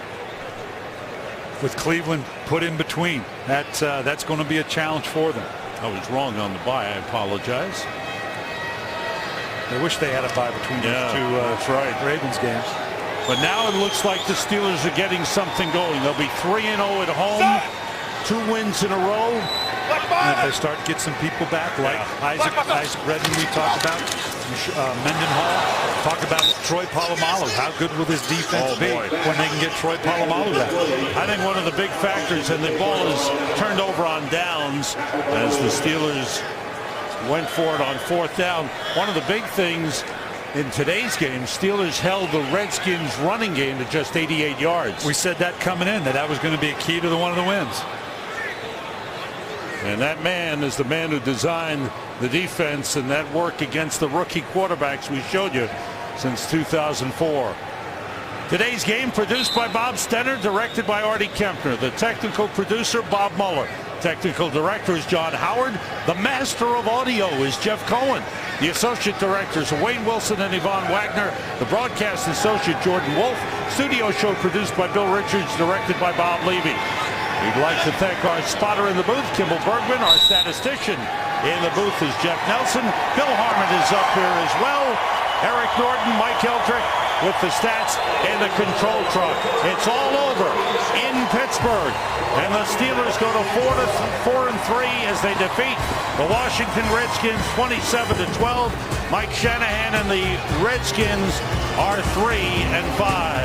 Speaker 3: With Cleveland put in between. That's going to be a challenge for them.
Speaker 1: I was wrong on the bye. I apologize.
Speaker 3: I wish they had a bye between those 2
Speaker 1: that's right.
Speaker 3: Ravens games.
Speaker 1: But now it looks like the Steelers are getting something going. They'll be 3-0 at home. 2 wins in a row.
Speaker 3: And if they start to get some people back, like Isaac Redden we talked about, Mendenhall, talk about Troy Polamalu. How good will this defense be when they can get Troy Polamalu back?
Speaker 1: I think one of the big factors, and the ball is turned over on downs as the Steelers went for it on 4th down. One of the big things in today's game, Steelers held the Redskins running game to just 88 yards.
Speaker 3: We said that coming in, that was going to be a key to one of the wins.
Speaker 1: And that man is the man who designed the defense and that work against the rookie quarterbacks we showed you since 2004. Today's game produced by Bob Stenner, directed by Artie Kempner. The technical producer, Bob Mueller. Technical director is John Howard. The master of audio is Jeff Cohen. The associate directors are Wayne Wilson and Yvonne Wagner. The broadcast associate, Jordan Wolf. Studio show produced by Bill Richards, directed by Bob Levy. We'd like to thank our spotter in the booth, Kimball Bergman. Our statistician in the booth is Jeff Nelson. Bill Harmon is up here as well. Eric Norton, Mike Eldrick with the stats and the control truck. It's all over in Pittsburgh. And the Steelers go to 4-3 as they defeat the Washington Redskins 27-12. Mike Shanahan and the Redskins are 3-5.